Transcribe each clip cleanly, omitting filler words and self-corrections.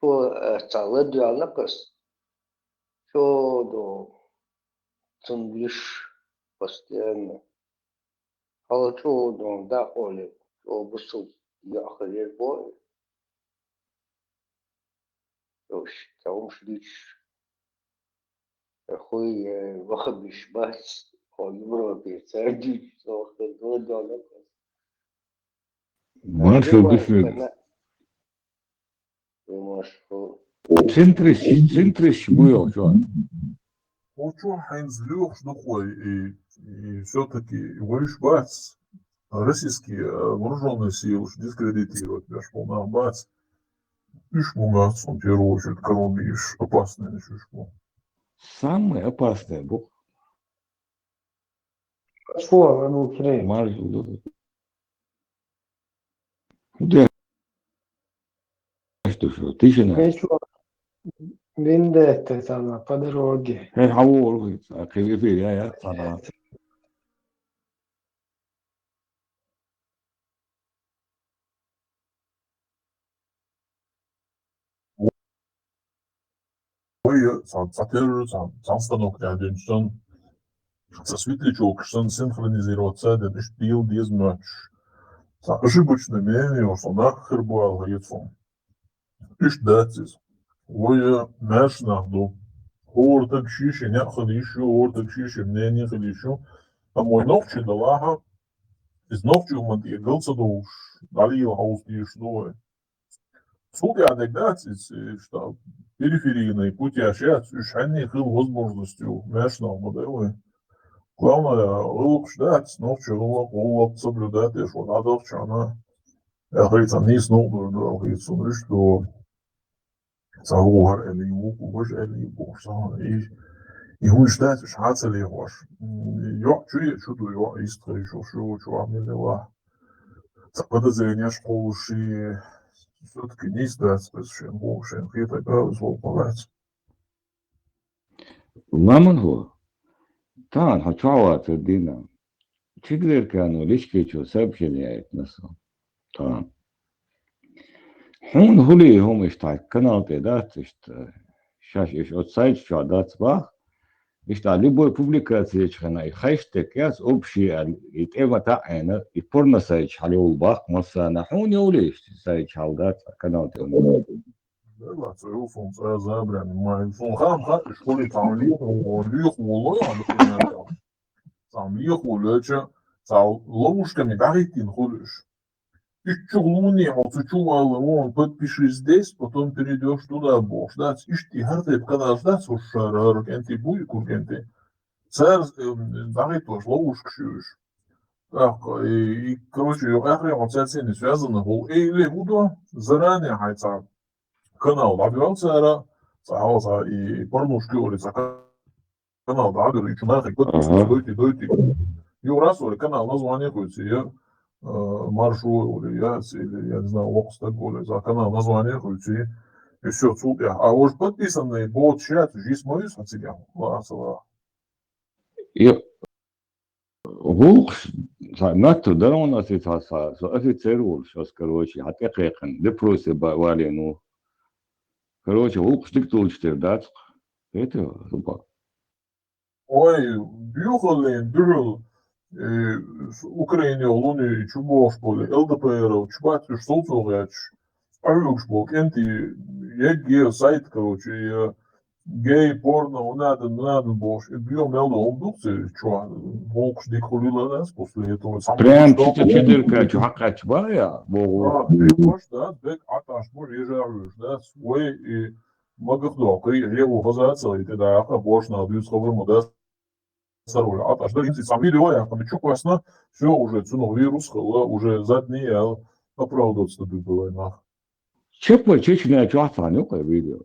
شو تعودوا على نقص شو دو تنجلش بستيان هذا شو دو داخل شو بصو يأخذ البوي وش تعومش ليش أخوي بخبش بس هو يمرق بيساعدني واخد دو على نقص ماشي بفرق مشهور центриш был что. Очень Хайнц Люх, и все-таки говоришь, бац, российские вооруженные силы уж дискредитировать, я ж полна бац, ишь мугас, он в первую очередь короны, ишь опасные начнешь. Самый опасный был. Что, ну, Украина? Маржу. Да. Что, ты же на. Что? Вендетта там по дороге. Хавор, а кривый, я sana. Сам станок рядом, что со светлячок, синхронизироваться, это лишь пил без матч. Ошибочное мнение, что нахер был, говорится. Ишь датис. Ой, наш нахду. Ортак шиши, не ходишь, ортак шиши, мне не ходишь. А мой ногчи далага, из ногчи у меня гылся душ, далил хаустишь, ну. Судя датис, что периферийные пути общаться, они хил возможностью нашего модели. Главное, лук ждать, ночью лук соблюдать, и что надо в чана. Я говорится, не снова, говорится, что صهور اللي يوقف اللي يبوش يهون شتات مش حاسة اللي يهوش شو دو يستري شو عامل الله تقدر زي ناش قوشي все-таки не издать, что больше, и тогда звуковать. Мамонго. Тан, хачава тедина. Чиглер كانوا ليش كيشو سبشني نسو. تمام. هون هولي هم اشتاع канал تدات شاش ايش اوتسايد شو دات باخ اشتاع любой публикации чхана и хэштег яс общий итема таэна и порно сайт халил бах масана هون يوليش сайт халдат канал تون. لا تقول فون زابر ما يفون خام شغل تعمليه وليه والله تعمليه ولجة تعو ловушками дарить ходишь. И чугуни, отсучувал, он подпиши здесь, потом перейдешь туда, бог, ждать, ишь ты, гарты, когда ждать, уж раркенты, буй, куркенты. Царь, дарит тоже ловушку шьешь. Так, и, короче, я вот с этим связано, или буду заранее, хайца, канал, добивался, и порнушки, улица, канал, да, говорит, что нахуй, подписывай, дойти. И раз, канал, название, хоть, я маршу, или я не знаю, локс такой, за канал название, хуйти, и все, супер. А уж подписанный бот чат, жизнь мою смотрел, ласова. И волк, нато дарона ситаса, со офицеру, сейчас, короче, хатекехан, депроси бавали, ну, короче, волк штыктул четыре, да, это, супа. Ой, бюхален, бюрл, Украине, Луни, Чубош, поле, ЛДПР, Чубатиш, Солцовач, Алюшбок, Энти, ЕГЕ, сайт, короче, гей, порно, надо, бош, и бьем мелдо, он дукцы, чувак, волк жди хулила нас после этого. Прям четырка, чувака, чубая, богу. Бьешь, да, бек, аташ, режаешь, да, свой, и магахдок, и леву хазаться, и тогда, бош, на бьюсховым, да, Саруль, а аж да, сам видео, я там чё классно, все уже цену вирус, уже задние, я оправдываться тут было нах. Чепа, чечня, чуаца, ну, как видео.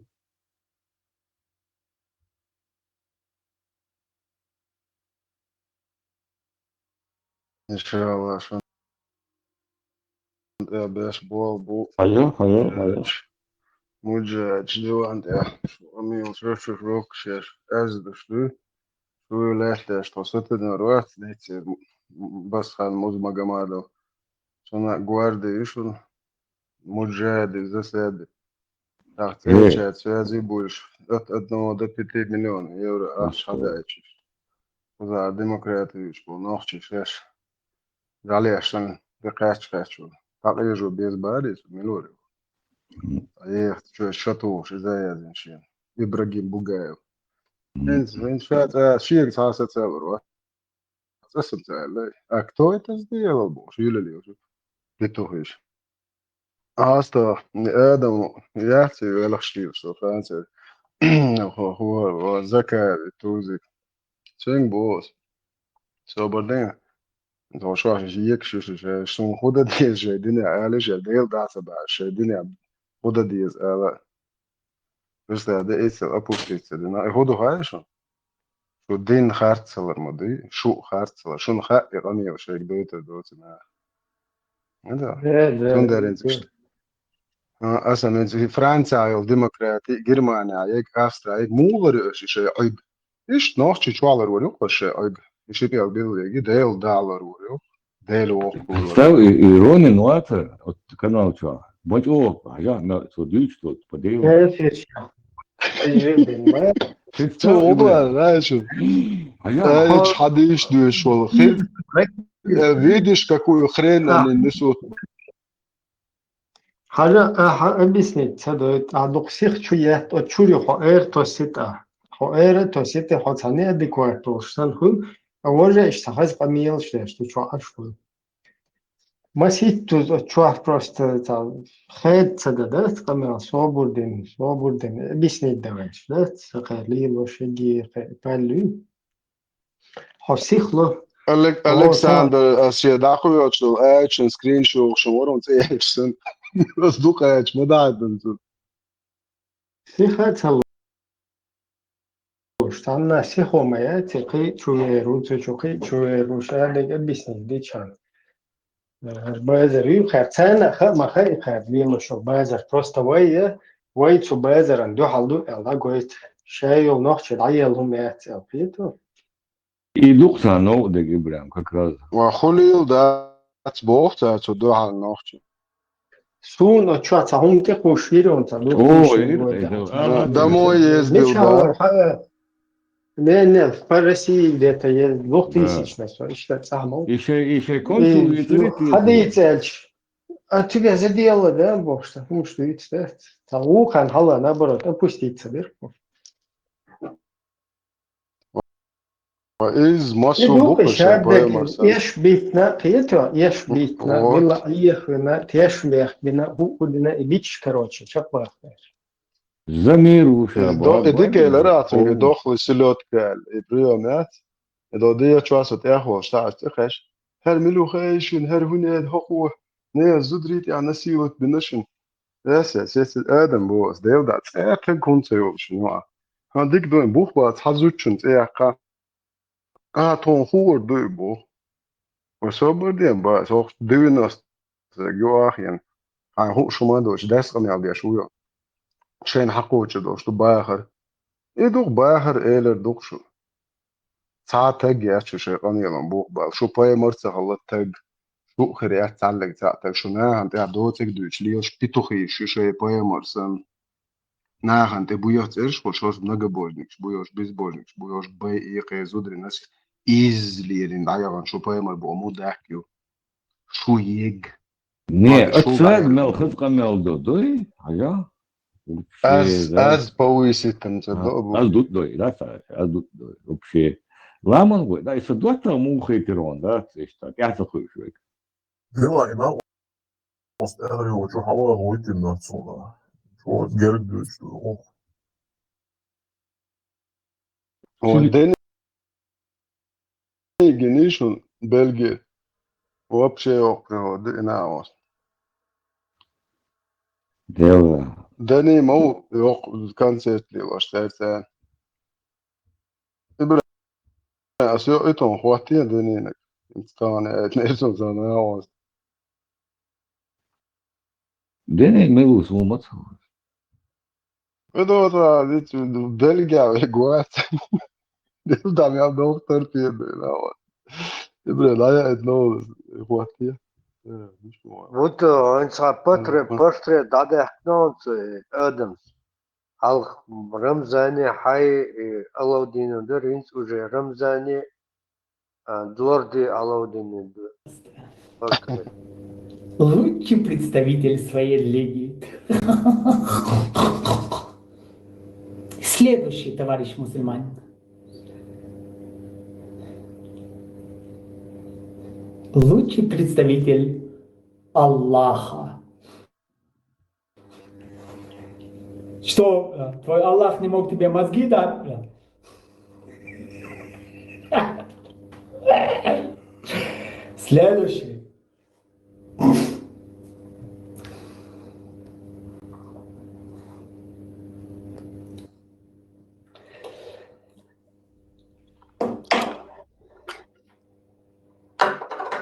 Inşallah şu anda beş bu Hayır. muca ciddi ya şu amil şu rok şer az düştü şu lehte şu satın ruat lehte bas han muz magamado sonra guarda işun muca de zasad Цельчает связи больше от 1 до 5 миллионов евро аж ходячий. За демократию был ногчий шеш. Жалеешься, бекач качу. Так вижу без барис, милорий. А я что шатуш из-за язычия. Ибрагим Бугаев. Вин шат ширк хаса целого. А кто это сделал, боже, Юлия уже? Петухиш. А что, Адам, я тебе лошадь, что Франция. هو ذكاء توزيك سوين بوس سو بردين تو شو يك شو خدا ديز جديني عالج ديل داتا با جديني خدا ديز الا بس ده ايش ابوستيت ده خدا هاي شو دين خارتسلر مدي شو خارتسلر شو خا ايراني وش دوت دوت ما هذا شون دارين اصلا في فرنسا الديمقراطي جرمانيا يك استرا يك مولر شيء عيب ايش نوش شوالر وريو وش عيب ايش يبي يجي ديل دولار وريو ديل وقول Став иронин вата от канал чё. Будь я на судить что подел. شو والله لا شو ايش حدا يشدو شو خير видишь какую хрень они несут حاجة объяснить, а доксих чует, от чури то сита. То сита, цане адекватно, что хун, а уже что хаз помил, что чё ашку. Масит тут чё просто там хед да, скамел, свободен, объяснить давай, да, сахали, лошади, палю. Хосихло. Александр, дякую, що ечен скріншот, що ворон це ечен. Роздухаєш, медайден тут. Сихацало. Штанна сихомая, теки чуеру, чуеру, шадега бизнес дичан. Базар ю хацана маха и хавлимо шо базар просто вай цу базар анду халду элда гоит шайол нохч дайелум яц элпито. И духса ну да гибрам как раз. وخليل ده بوقت تدعى النقطة. Сун оча цахум те коширо та О, домой ездил, да. Не, в России где-то есть 2000 что самое. Еще консул и Ходить, а тебя задело, да, Бог, что это, да? Там ухан, хала, наоборот, опуститься вверху. Из Москвы Еш битна, была ехана, тешмех, бина, худина, и бич, короче, чапах. Замируша. Дик элерат, дохли селет кал, и приемят. إذا دي تشواسة أخوة شتاعت تخش هر ملو خيشن هر هناد هقوة نيا زدريت يعني سيوت بنشن يس آدم بوس ديل دات كان كنت يوشن هاديك دوين بوخ بات حزوتشن تيقا تون خور دوي بو وصبر ديم باس هوخ دوينست جواخين هو شما دوش دسقم يالدي شويا شين حقوش دوش تو باخر دوغ باخر إيلر دوغ شو ساعتك يا شو قانيلا بوق بقى شو باي مرسى غلطتك شو خريات تعلق ساعتك شو ناهن تاع دوتك دوش ليش بيتوخي شو باي مرسى ناهن تبويات إيش وشوش بنجا بوجنكش بويوش بيز بوجنكش بويوش باي إيقي زودري ناس إيزليرين دعيان شو باي مر بومو داكيو شو يج Не, отсюда мел хызка мел додой, ая. از повысить аз дут дой, да, аз дут дой. Вообще. Ламан гой, да, если доктор мухой пирон, да, это я такой человек. Дела ина остаrio что хава гойти на цона. Что герд что. وداني جنيشون بلجيا вообще окно دينا Дело. داني مو كانسيت لي واشتايت إبرة أسيو إتون خواتي داني كان اتنيسون زمان Дene милус умат. إدو ديت بلجيا جوات ديل دام يا دكتور في دينا إبرة لا يا إتنو خواتي Вот он портрет дадахнонц Адамс. Алх Рамзане хай Алаудин деринс уже Рамзане Длорди Алаудин портрет. Лучший представитель своей религии. Следующий, товарищ мусульманин. Лучший представитель Аллаха. Что, твой Аллах не мог тебе мозги дать? Следующий.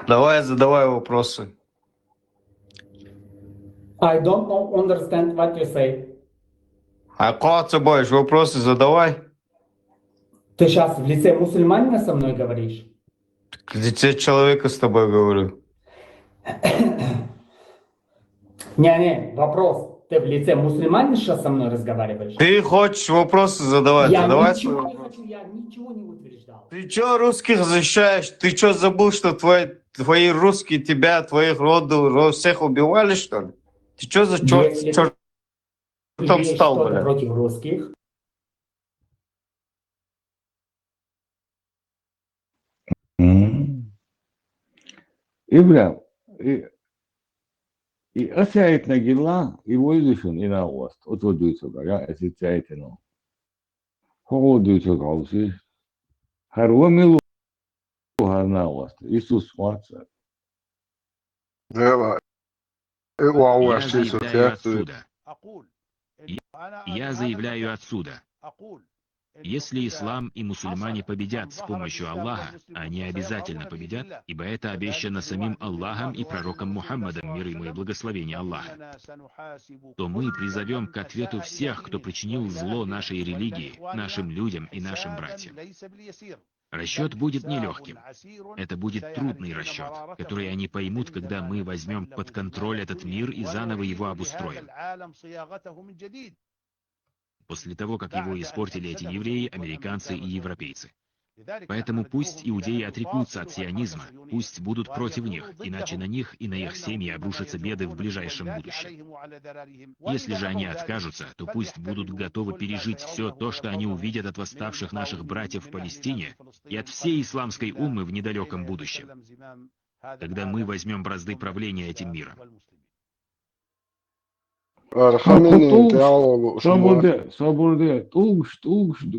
Давай, задавай вопросы. I don't understand what you say. А кого ты будешь? Вопросы задавай. Ты сейчас в лице мусульманина со мной говоришь? В лице человека с тобой говорю. Не, вопрос. Ты в лице мусульманина сейчас со мной разговариваешь? Ты хочешь вопросы задавать? Я Задавай ничего свои не вопросы. хочу, я ничего не утверждал. Ты что русских защищаешь? Ты что забыл, что твои русские тебя, твоих родов, всех убивали, что ли? Ты что за Если черт там есть стал, что-то бля? против русских, İbrahim, ösayet nagilla, evolution in our west, oto duysoga, ya esitsayet no. Ho duysoga olsi, harwa milu harna west, Isus watsa. Да, вау, Я что заявляю это? отсюда. Я заявляю отсюда. Если ислам и мусульмане победят с помощью Аллаха, они обязательно победят, ибо это обещано самим Аллахом и пророком Мухаммадом, мир ему и благословение Аллаха, то мы призовем к ответу всех, кто причинил зло нашей религии, нашим людям и нашим братьям. Расчет будет нелегким. Это будет трудный расчет, который они поймут, когда мы возьмем под контроль этот мир и заново его обустроим. После того, как его испортили эти евреи, американцы и европейцы. Поэтому пусть иудеи отрекутся от сионизма, пусть будут против них, иначе на них и на их семьи обрушатся беды в ближайшем будущем. Если же они откажутся, то пусть будут готовы пережить все то, что они увидят от восставших наших братьев в Палестине и от всей исламской уммы в недалеком будущем, когда мы возьмем бразды правления этим миром. Архамени, диалог, Saburde,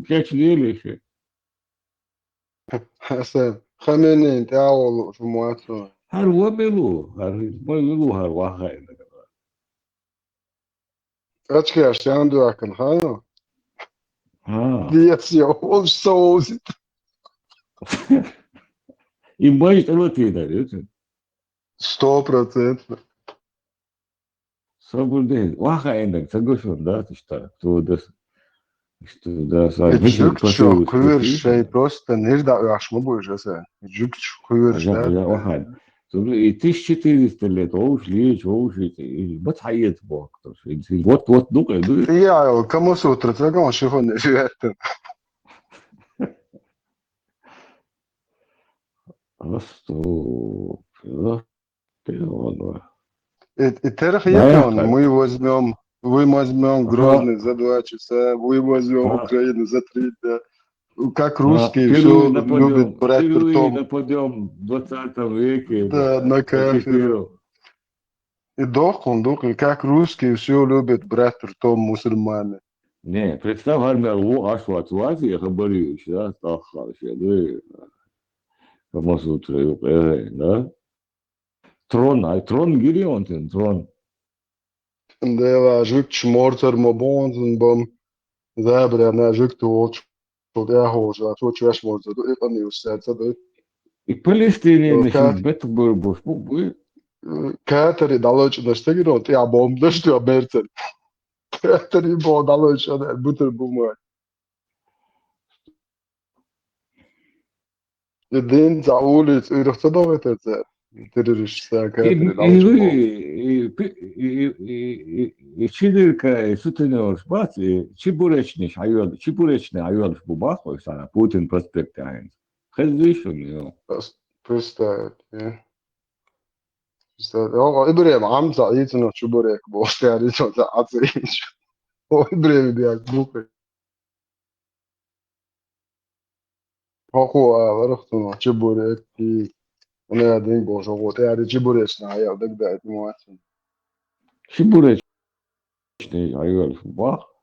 geç değil işi. Hasan, Hameni, dialog, şumatsu. Harwa milu harwa hayna. Açıkçası sen de akın, ha? Ha. Diyesiyor, o soğuz. И боюсь, вот это, видите? 100%. Saburde, вахайна, согласен, да, что Жükçü, kuyur şey просто nerede yaşma bu işe sen? Jükçü, kuyur Я işte. вахай. 1400 лет, بتعيط بوقت. Вот, ну-ка. Ya, kamu sutra, це кому шифон не живете. И терх он, мы возьмем Грозный за 2 часа, мы возьмем Украину за 3 дня. Как русские все любят брать ртом. Нападем в 20 веке. Да, на кафедру. И дохлый, как русские все любят брать ртом мусульмане. Не, представь, армия рву, аж в Атуазе, я говорю, да, тахал, кому сутра, да? Трон гирион, трон. Det var jukt smorter med bonden bom. Der blev der jukt og så der hos og så tværs mod så det er jo sat så det. И Палестине, Бетбурбуш, Kateri dalış da stegir o ya bom da što Mertel. Kateri bo dalış da buter bu mu. Din zaulit ürühte da vetet. تدرش ساكاتري دعوش Чидырка сутенеос бац, чебуречный айол в бубах, Путин проспект айн. Хазишун его. Представь. إبراهيم عم تعيط إنه شو بريك بوش يعني شو تعيش هو إبراهيم بياك بوكي هو عرفت إنه شو بريك في أنا قاعدين بوش هو يعني شو بريك نهاية ودك ده مواسم Чебуречный айол в бубах.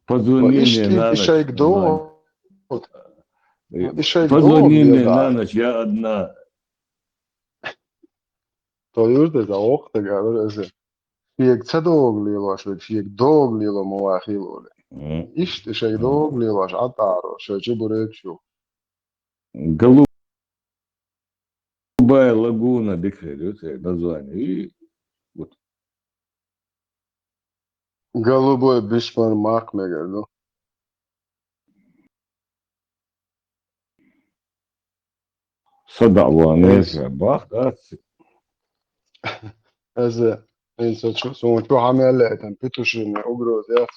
Позвони إيش мне на إيش هيك ночь. دو إيش هيك Позвони دو мне на بيرجع ночь, я одна. طيور ده وقت قالوا إذا فيك تدوغ لي واش فيك دوغ لي لو مواخيل ولا إيش هيك دوغ لي واش عطارو شو بريك شو Голубая лагуна, бекрелют, название. И вот. голубой бишман мак мегалу Садаву Америка, бах, да. هذا إنسان شو عمل لقيتن بيتوشين أجرو ذات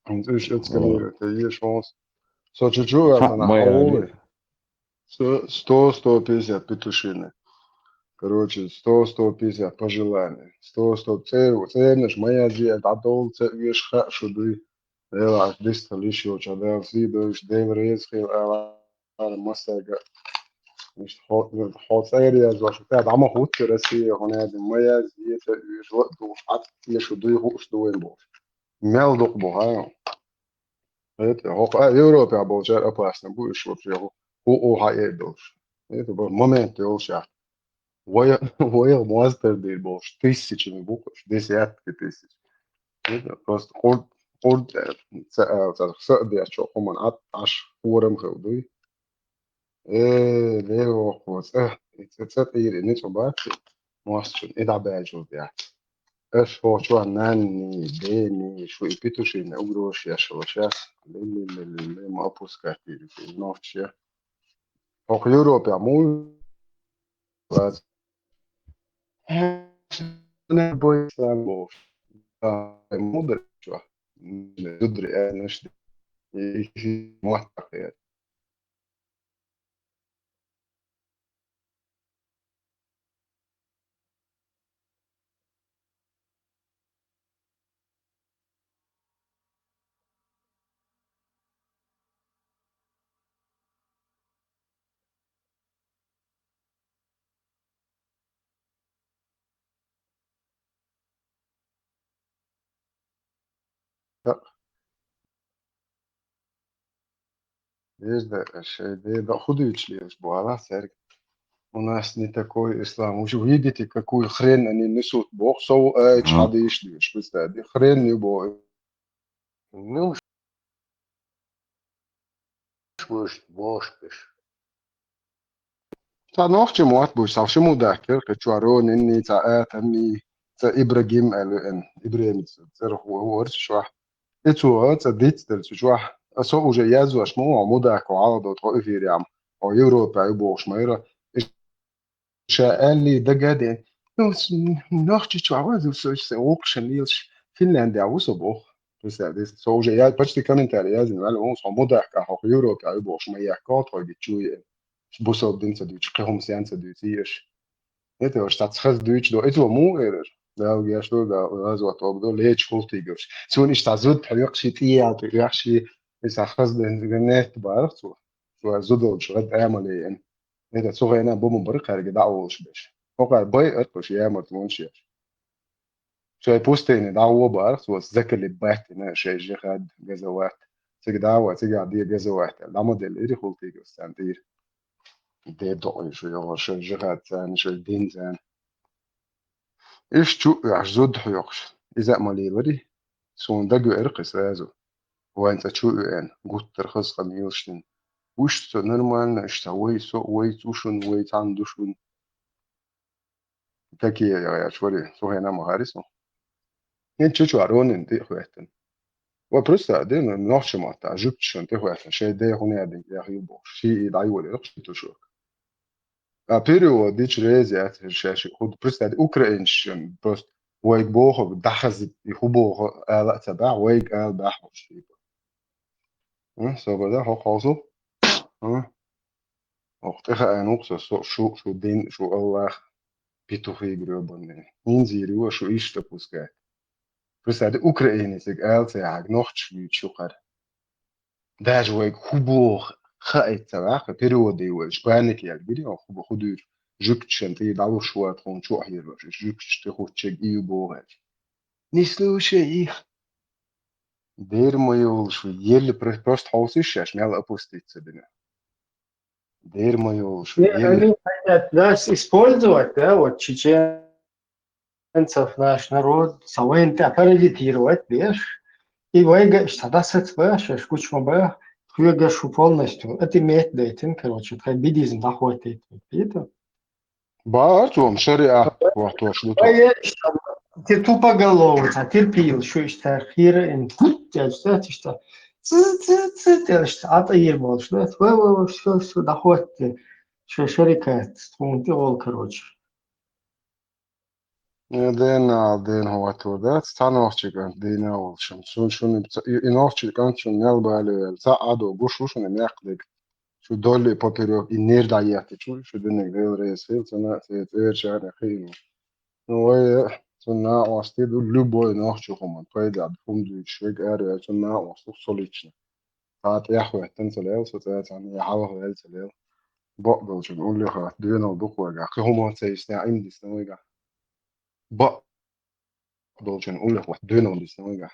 إنت إيش إتسكلي تيجي شانس سو شو أنا حاول сто пятьдесят петушины короче сто пятьдесят пожелания сто ценишь моя зия дадол цевиш шуды эла дистал еще чадал сидош деврез хил эла масага مش حاط سيري از واش بتاع عم خود راسي هنا مميز يش وقت وحط يشو دو يخوش دو وين بوش ميل دوق بو هاي هيت هو اوروبا بو جار اباس نبو شو فيه هو هاي دوش هيت بو مومنت يوش ويا ماستر دي بوش тысячи не буквы десятки тысяч это просто قلت صدق شو هم عش ورم خودي ايه ليه وقوس تصدق ايه نيتو باكي مواسشون إدع باجو بيع ايش هو شو ناني ديني شو يبيتوشي نقولوش يا شوشاس اللي ما أبوس كاتي في نوتشيا هو يوروبيا مو بس أنا بوي سامو مدري شو تدري أنا شو موثق يعني لا ليش ده الشيء ده خدوا يتشليش بوعلا سيرك у нас не такой ислам. Уже видите, какую хрень они несут. Бог сау чхадиш диш. Представьте, хрень не бой. Ну, бош пиш. Та ночи муат буш, совсем удакер, качуарон инни таат амни та Ибрагим элен, Ибрагим цер хуор шва. Ицу та дитстер шва. Асо уже язу ашмо амудак وعرض وطائف يام. أو يوروبا يبوش مايرا. شاء ده جاد نوchtje tjouwen dus ook chanels Finland ja was op dus dat is zo je ja pas die commentaar ja zijn wel ons moeder ka hoog euro ka bo maar ja kaart hoor die tjoe bus op din ze duits kom zijn ze duits is het was dat schas duits do het was moe da ja sto da was wat op do leech kultigers zo is dat zo طريق شتي ja طريق شي is خاص net بعرف zo zo do شغل اعمل يعني إذا صغير أنا بوم بريق هرجع دعوة باش هو باي أركش يا مرتونش يا شو بوستين دعوة بارس والذكر اللي بحت هنا شيء جهاد جزوات تيجي دعوة تيجي عادية جزوات العمود اللي إيري خلطي جستانتير ده ضوء شو يا شو جهاد ثاني شو الدين ثاني إيش شو عجزود حيوش إذا مالي وري سون دقو إرقص هذا وأنت شو يعني قلت ترخص قميوشتن وش نورمال اشتوي سو وي توشن وي تاندوشن تاكي يا شوري سو هنا مهارسو ين تشو ارون انت خواتن وبرسا دين نوتش ما تعجبتش انت خواتن شي دي هنا دي يا هيبو شي داي ولا رخص تشوك a periodici reziat și خد просто Ukrainian просто ويك بوخ دخز يخبوخ على تبع ويك على بحر شيء سو بدا هو خاصو وقت انوكس شو دين شو الله بيتوخي جروبن مين زيرو شو يشتبوسكا просто Украине sig alts jag nog شو قر داج ويك خبوخ خايت تبع periodi وش بانك يا كبير أو خدور جوكتشن تي دالو شو تكون شو هيرو جوكتش تخو تشيك يو بوغ نسلو شيء دير ما يولش يلي просто хаусишь мял опуститься бина дер ما يولش Они يلي хотят нас использовать, да, вот чеченцев, наш народ, савоинты паразитировать, видишь, и вайга, что да, сетвэш, кучма бэ, хуягашу полностью. Это имеет дейтинг, короче, это бидизм доходит, это. بارتوم شريعة وقتو شلوتو Вайга, ты тупоголовый, а терпил, что есть хира, я знаете, что что а то ебал, что все доходит, что шарикает, он короче. دين هو تو ده ستان وقتك دين أول شون إن وقتك كان شون يلبا ساعدو بوشو شون نقدك شو دولي بابيرو إنير داياتي شو دينك ديل ريس فيل سنة تير شهر خينو نوي سنة وستي دو لوبوي نوختو خمان قيد عد فندو شويك أري سنة وستو صليتشنا ساعات يحوي تنسليل ساعات يعني يحوه يلسليل بقبل شو نقول لي خلاص دينا وبقوا جا هما تسيسنا عندي سنوي بقبل شو نقول لك واحد دينا ودي سنوي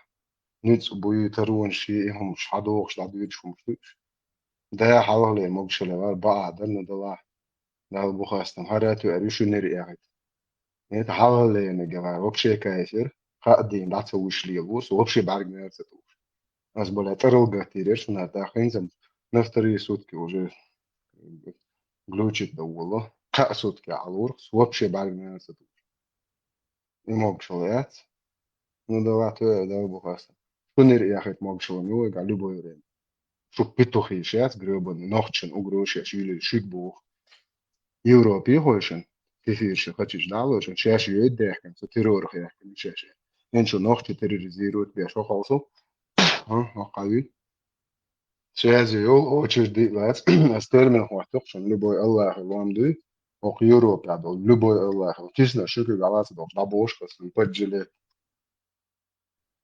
نيتس بوي ترون شيء هم مش حدوخش لا دويتش مش ده حوالي موجش لغار بقى دلنا دلا ده بوخاستم هراتو أريشو نري قاعد نيت حوالي نجوا وبشي كايسر قاعدين لا تسويش لي بوس وبشي بعرق نرتوش أس بلا ترل قتيرش نتا خينزم نفتري سوتكي وجه глючит да والله قاسوتكي على الورخ وبشي بعرق نرتوش موجش لغات ну да то да бухаста что нер яхет могшо ну га любой время что петухи сейчас гребаный нохчен угроши или шикбух Европе хойшен кефирше хочешь далошен шаш юэддехкен со террор хяхкен шаш эн шо нохче терроризирует бя шо халсо قوي شاز يول اوتشر دي لات استرمن хойтох шон любой аллах ламды ок Европе адол любой аллах кисна шуку галас дол дабошка сын поджиле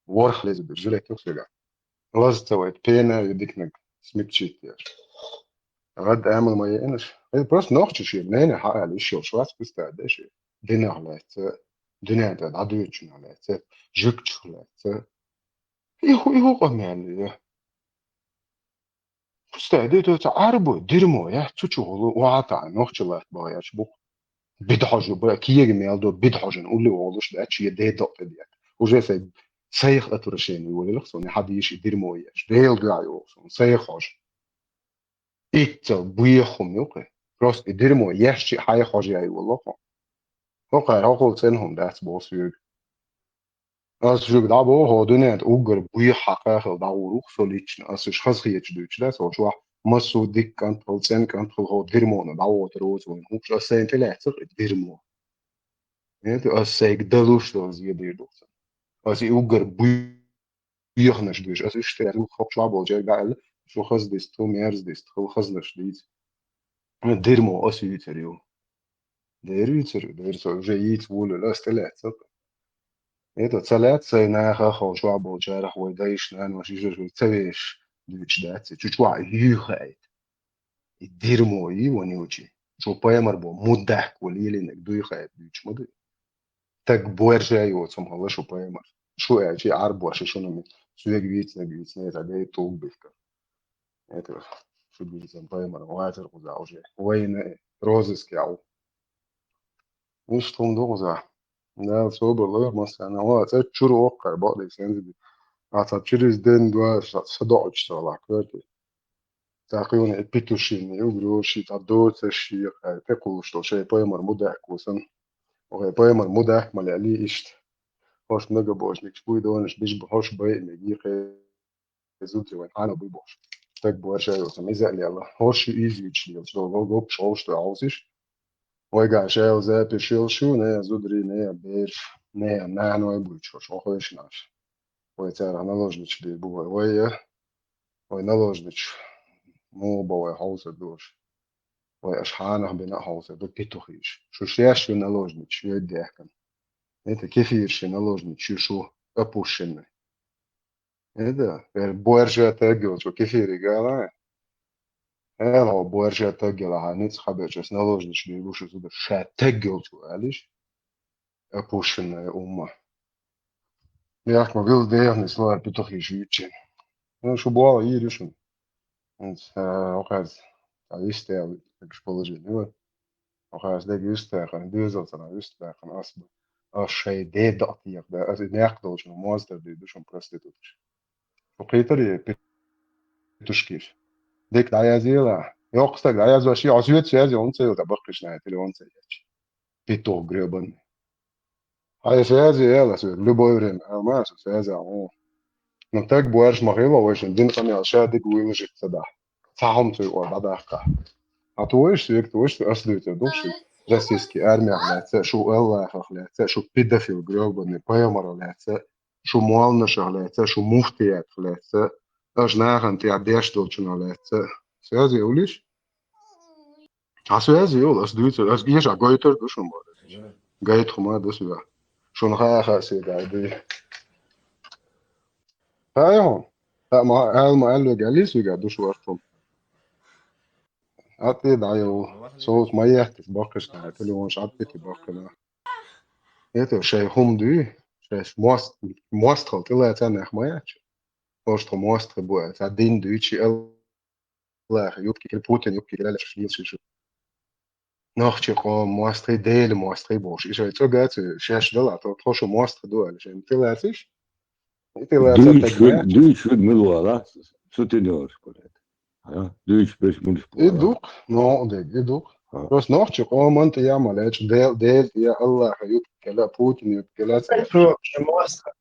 ورخلز برجلك تغسل لازم تويت بينا يديكنك смягчить غد اعمل ما ينش بس نوختش شيء منين حق على الشيء شواس بستعد شيء دينا على دنيا ده عدوش على جكش على يهو قم يعني بستعد تو تعربو ديرمو يا تشو واتا نوختش لا بايش بو بدحج بقى كيغ ميالدو بدحج نقول له والله ده شيء ده دوت دي وجا سي سيخ اترشين يقول لك سوني حد يش يدير موياش ديل جايو سيخش إتو بيخم يوكي بروس يدير موياش شي حي خاجي أي والله اوكي هاقول سنهم داس بوس يوك از جوك دابو هو دنيا اوغر بي حقا داوروخ سوليتش از خاص خيتش دوتش داس هو شو مسو ديك كانت هولسن كانت هو ديرمون داو تروز وين هو شو سنت لا تصير ديرمو انت اسيك دلوش دوز يدير دوس از اوغر بي يخنش دوش از اشتري خب شو ابو جاي قال شو خاص ديست تو ميرز ديست خو خاص نش ديت ديرمو اسي يتريو دير سو جايت ولا لا استلعت это цаляться и на хахал швабо чарах войдаешь на ночь же цавеш дичдать чучва юхает и дерьмо его не учи что поэмарбо мудак волилинек дуйхает дичмоды так боржа его сам хала что поэмар что я чи арбо что на суег виц не это да и толк бивка это что будет сам поэмар ватер куда уже войны розыски ау ну что он доза да صوب الله مثلا هو أساس شروع وقع بعض الإنسان أعتقد دين دوا صدق اشتغل كده تقريبا البيتوشين يقولوا تدور تشيء تقول شيء بايمر مدح وسن وهي بايمر مدح ملالي إشت هوش نجا باش نكشبوي دونش بيش بهوش باي نجي خيزوتي وين أنا بيبوش تك بوش شيء وسن إذا لي الله هوش إيزي تشيل شو لو بشوش تعوزش Oiga, šel zepi šilšu, ne, zudri, ne, bež, ne, no, bučo, što hoćeš naš. Oj, cara, naložnič bi buvo, oj, naložnič, mu bo je hause doš. Oj, aš hanah bi na hause, do pituhiš. Šo šeš je naložnič, je dekan. Ete, kefirš je naložnič, šo opušene. Ede, jer boerže tegel, čo kefiri gala, Evo, boerže tegel, a nic habečes naložnič bi bušu zuda še tegel, čo, eliš? Opušene uma. Jak ma wil degelijk zwaar pituhiš juče. Šo boala irišen. Okas, a iste, jak špoložili. Okas, deg iste, kan duzelta na iste, kan asba. Als šej dedatijak, da as nekdolč no mazda bi dušom prostitutiš. Opeter je pituškiš. Dek da je zela. Joksta da je zvaši, a zvet se je on cel da bakriš na tele on se je. Pito greben. A je se je ela, se ljuboj vreme, a ma se je on. No tak boerš mahela, ošen din kan ja še dik uilijik sada. Sahom tu or badaka. A tu is je tu is asli te doši. Rasiski armija lece, šo Allah lece, šo pedofil grobani, pojamara lece, šo mualnaša lece, šo muftijat lece, až nahan ti adeštovčina lece. Sve je uliš? A sve je ul, as duite, as ješa gojter dušom bare. Gajt homa dušva. Šo naha se da di. Ajo. Ma elma ello galisuga dušvartom. Ati da jo soos ma jehtis bakkasna telefon šatpiti bakkana. Eto šej humdu, šej mostral tila tenne majač. Ostro mostre boe, ta din duči Allah jutki kel Putin jutki kel šlielšu. Nachtje ko mostre dele mostre boš. Is het zo gaat šeš dela, to trošo mostre do, šej tila tiš. Tila tenne. Duits wird Müller, so tenor, ja, Duits best moet Iduk, no, deg, iduk. Bas nachtje ko man te jammer, deel ja Allah jutki kel Putin jutki kel. شو مؤسسة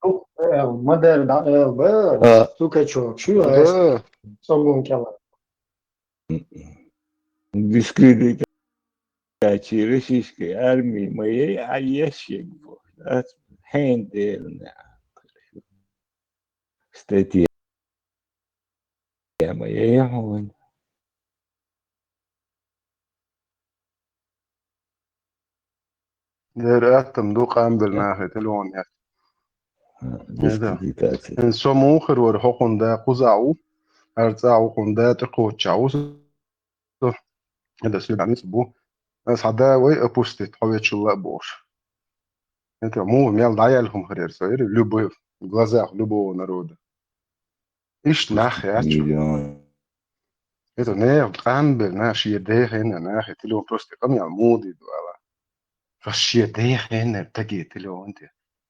مدر بقى سوكا شو هاي صمون كلا Дискредитация российской армии моей, а ящик был. Хендерна. Статья моей, он. Atom doe ambel naar het loon. Дискредитация. En sommige worden hoogonder gezau, er zou hoogonder te kootjau. Dat is je dan niet zo. Dat had hij wel opustit, hoe je het boos. Het is mooi, maar dat je hem gereed zou je, любой, в глазах любого народа. Is nach het. Het is nee, ambel naar je degen naar het loon proste kan je moedi doen. فشي ديخين تجي تلو أنت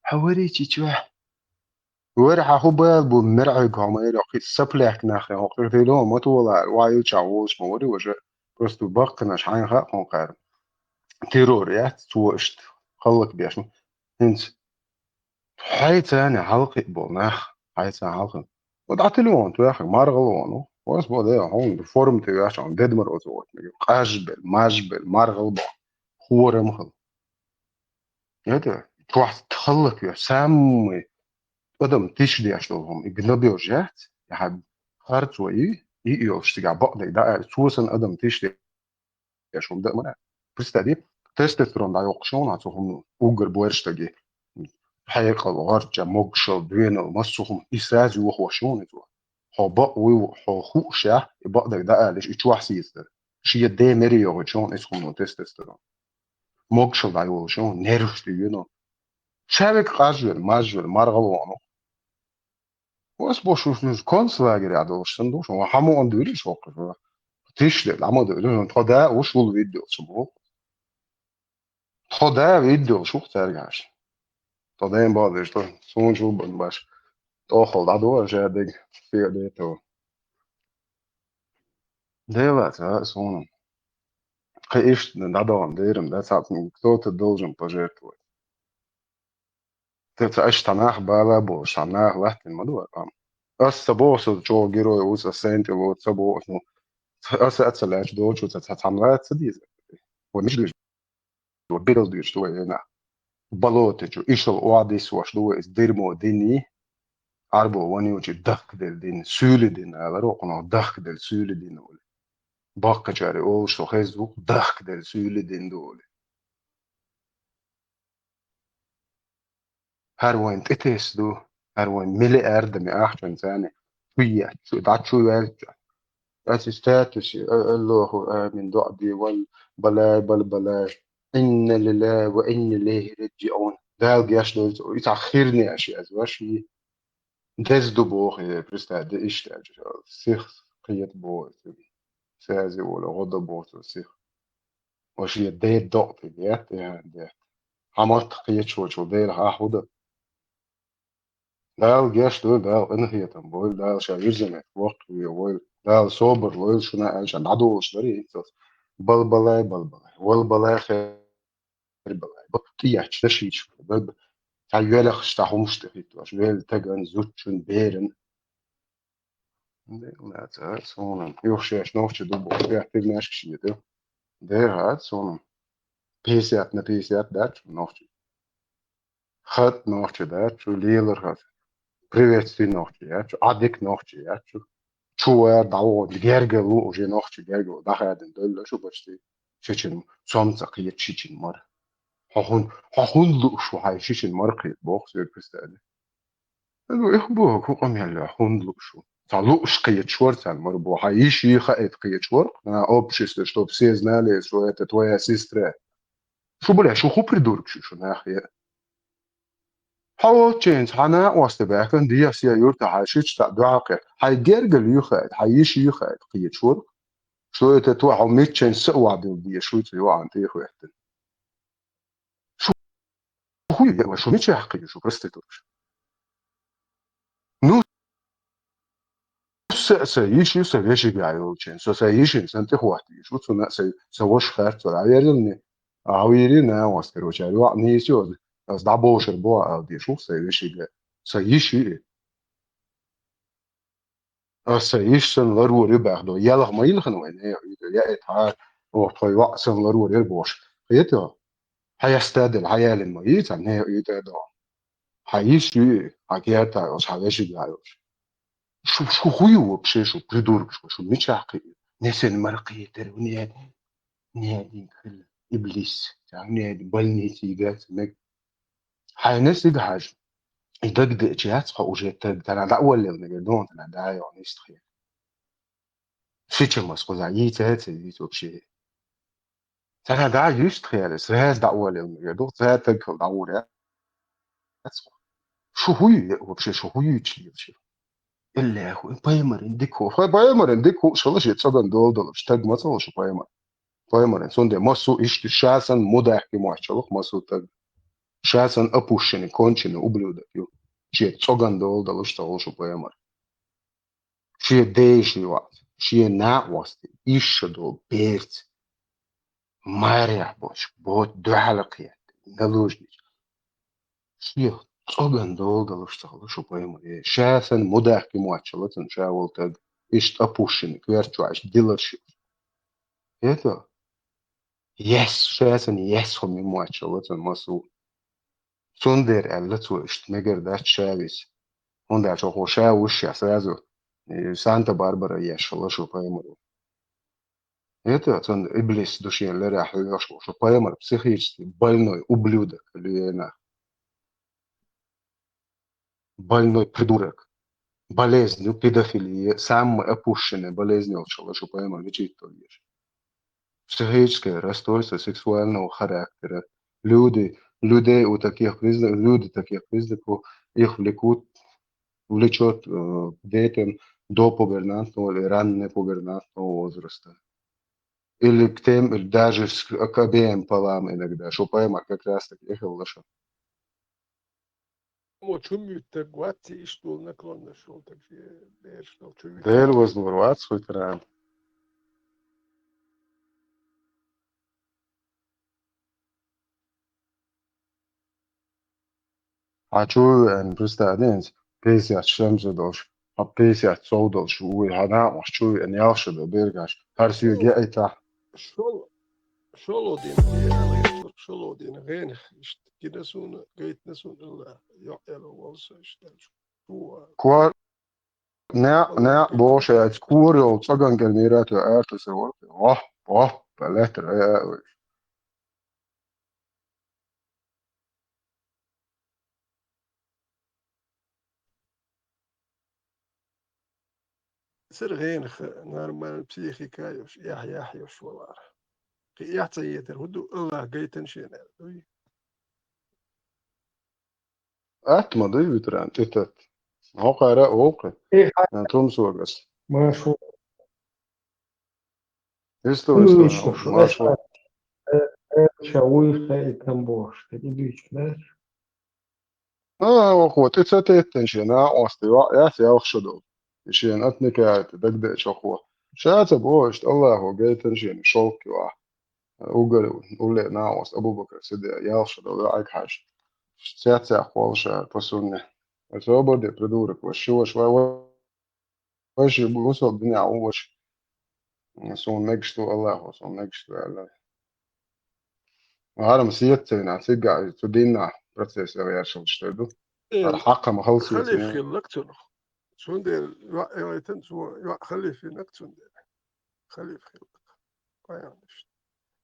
حوري تجوا ورح خبر بمرعق هم يرقي سبلك ناخي وقت تلو ما تولا وايل شاوش ما وري وجه بس تبقنا شحن خا قنقر تيرور يا توشت خلك بيش انت حيت انا حلقي بوناخ حيت حلقي ودعت له انت يا اخي ما رغلونه واس بده هون فورم تياش عن ددمر اوزوت قاجبل ماجبل مارغل خورم هذا تروح تخلق يا سامي قدم تشدي أشتغلهم إجنبي وجهت يعني خارج وإيه يشتغل بقدر ده سوسن قدم تشدي أشوف ده منع بس تدي تستثرون ده يقشون عطوهم أوجر بورشتجي حقيقة الغرجة مقشل بين المسهم إسراز وخوشون إتوا حبق وحوشة بقدر ده ليش إتوا حسيس شيء ده مري وخوشون اسمه تستثرون مقشل ده يوشون نرفت ينو شابك قاجل ماجل مارغلوانو واس بوشوش كونسلاجر يا دوشن دوش وحمو اندوري شوق تشل العمو دو تدا وشول فيديو سمو تدا فيديو شو ترجعش تدا بعدش تو سون شو باش داخل دادو جادك في ديتو ديلا سون قيش دادو ديرم ده ساعه توت دولجن بروجكت تتعيش تناخ بالا بوش تناخ لحت المدور أس بوس جو جيرو يوز أسنت و تبو أس أتسلج دوج و تتعملات سديز ومش وبيلدو شوي هنا بلوتجو إيش الواديس واش دو إس ديرمو ديني أربو وانيوجي دخ دل دين سولي دين على روقنا دخ دل سولي دين دول باقي جاري أوش وخيزو دخ دل سولي دين دول هر وين تتس دو هر وين ملي أردمي أحسن ثاني شوية شو دات شو يلجا أسيستاتس الله آمين دعبي والبلاي بالبلاي إن لله وإن إليه راجعون دال جاش دو يتأخرني أشياء واشي دز دو بوخ برستا دي إشتاج سيخ قيت بو سازي ولا غدا بو سيخ واشي ديت دقت ديت يعني عمرت قيت شو دير ها حودا دال جاش دو دال إنهي تنبول دال شاير زمت وقت ويويل دال صوبر ويل شنا عشان عدو شدري إنتس بلبلاي بلبلاي والبلاي خير بلاي بقية تشتشيش بلب تعيالك اشتاحومش تخيط واش ويل تجن زوتشن بيرن لا تعال صونم يوخشاش نوخش دوبو يحتاج ناشك شيء ده هات صونم بيسات نبيسات دات نوخش خط نوخش دات شو ليلر هات بريفيتستي نوخش يات شو عديك نوخش يات شو دعوة الجرجلو وجي نوخش جرجلو دخل دول شو بشتي شيشن صمت قيت شيشن مر هون لو شو هاي شيشن مر قيت بوخ زي بستاني قالوا إخبوه كو قم يلا هون لو شو تعلوش قيت شورت على المربو هايشي خايف قيت شورت أنا أوبشيست شو بسيز نالي شو تتويا سيسترا شو بلا شو خو بريدورك شو ناخي هاو تشينز هانا واستباكن دي أسيا يورتا هاشيش تا دعاقة هاي جرجل يخايد هايشي يخايد قيت شورت شو تتوى هاو ميتشين سقوا دي شو تيوا عن تيخو يحتن شو هو شو ميتشي حقيقي شو برستيتورش نو سيشي سيشي جايوتشين سو سيشي سنتي خواتي شو تسونا سوش خارج ولا عيرني عويري نا واستروشي الوا نيسيو از دابوش البوا دي شو سيشي جا سيشي سيش سن ضروري باخدو يلا ما يلخن وين هي يا اتها او توي وا سن ضروري البوش هيتو هيستدل هيال ما يتن هي يتدو هيشي حكيتا او سيشي جايوش شو هو بشي شو بريدورك شو مش حقيقي نسن مرقية ترونيات نادي كل إبليس نادي بلني تيجات مك هاي ناس يجهج يدقدق جهات خو تنا دا أول اللي نجدون تنا دا يعني يستخيل فيتش مسكو زعي تات يتوب شيء تنا دا يستخيل سهاز دا أول اللي نجدون تات تكل دا أول شو هو بشي شو هو يجي إلا هو بايمر عندك هو بايمر عندك هو شو شيء تصدق دول اشتاق مثلا شو بايمر بايمر sonde masu isti šasan modahki moačalok masu tag šasan apušeni končeni ubljudak ju čije cogan dol da lušta olšu pojamar čije deiši vat čije navasti išša dol perci marja boš bot duhalakijat nalužnič čije cogan dol da lušta olšu pojamar šasan modahki moačalok šavol tag išt apušeni kverčuaš dilarši eto Yes, شايفن yes هم مواتشالات المسؤول سوندر اللتو اشتمجر ده شاويس هون ده شو شاوش يا سازو سانتا باربرا يش الله شو بايمر это он إبليس души اللي راح يشوف شو بايمر психически больной ублюдок или на больной придурок болезнь педофилия сам опущенный болезнь الله شو بايمر лечить то есть психическое расстройство сексуального характера. Людей у таких признаков, люди таких признаков, их влечет к детям до пубертатного или раннего пубертатного возраста. Или к тем, или даже к обеим полам иногда. Что пойма, как раз таки их лошадь. Дел возмурвать свой кран. عاشور ان برستادينز بيسيات شمس دوش بيسيات صودوش وهنا عاشور ان ياشد بيرجاش هرسيو جاي تحت Solo din شلودين غين كده سون قيت نسون الله يعلو والسا اشتاج هو Kvar, nä, bože, et kuurio, tsagan kelmirat ja äärtuse vorti. Lehtr, سر غين نورمال بسيخيكا يوش يحيى يوش والله يحتى يتر الله قيتن شينا ähtma dyvitran, tytöt. Hokaira, hoka. إيه Tromsuogas. ما شو Isto, إيش شو mašo. شوي خايف كم بوش تديش لا Oho, tytsätetten sinä osti, ja se ohsodov. Sien atnikäät, dagde chokwa. Šāca bošt, Allahu gaitan sien šolki va. Ugaru, ulle naost, Abubakar sidē, jālšodov, aikhaš. Sēcē holšā pasunne. Es obodi pridūra, ko šoš vai šī musol diņā uoš. Sun megstu Allahu, sun megstu Allah. Haram sietcēnā, cigā, tu dinā procesā vēršal štedu. الحق ما خلص خلي في نقتل شون دير يويتن شو خلي في نقتل خلي في خير يعني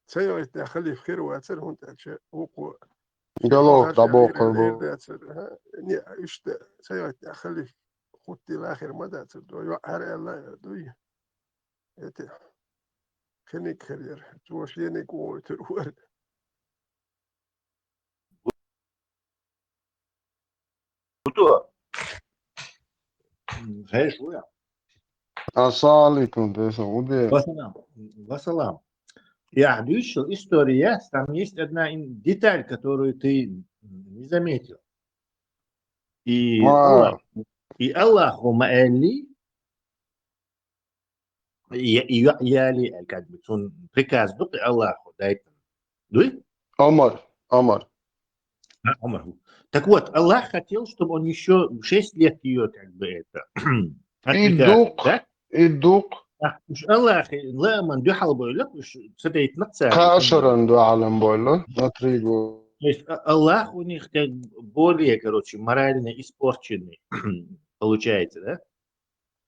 سيويت خلي في خير واتر هون تاع وقو قالوا طبوق ني ايش سيويت خلي خوتي الاخر ما دات دو هر الله دوي يت خني كرير شو شيني كو تروح Знаешь, вы? Асаликум, десаудия. Вассалам. Я еще история, там есть одна деталь, которую ты не заметил. И Аллаху ма'али, яли, как бы, он приказ дал Аллаху, да, это. Дуй? Амар. Амар. Так вот, Аллах хотел, чтобы он еще 6 лет ее, как бы, это, إدوق الله لا من دحل بقول لك مش سديت نقص كاشرن دو عالم بولو نتريجو. То есть Аллах у них как более, короче, морально испорченный, получается, да?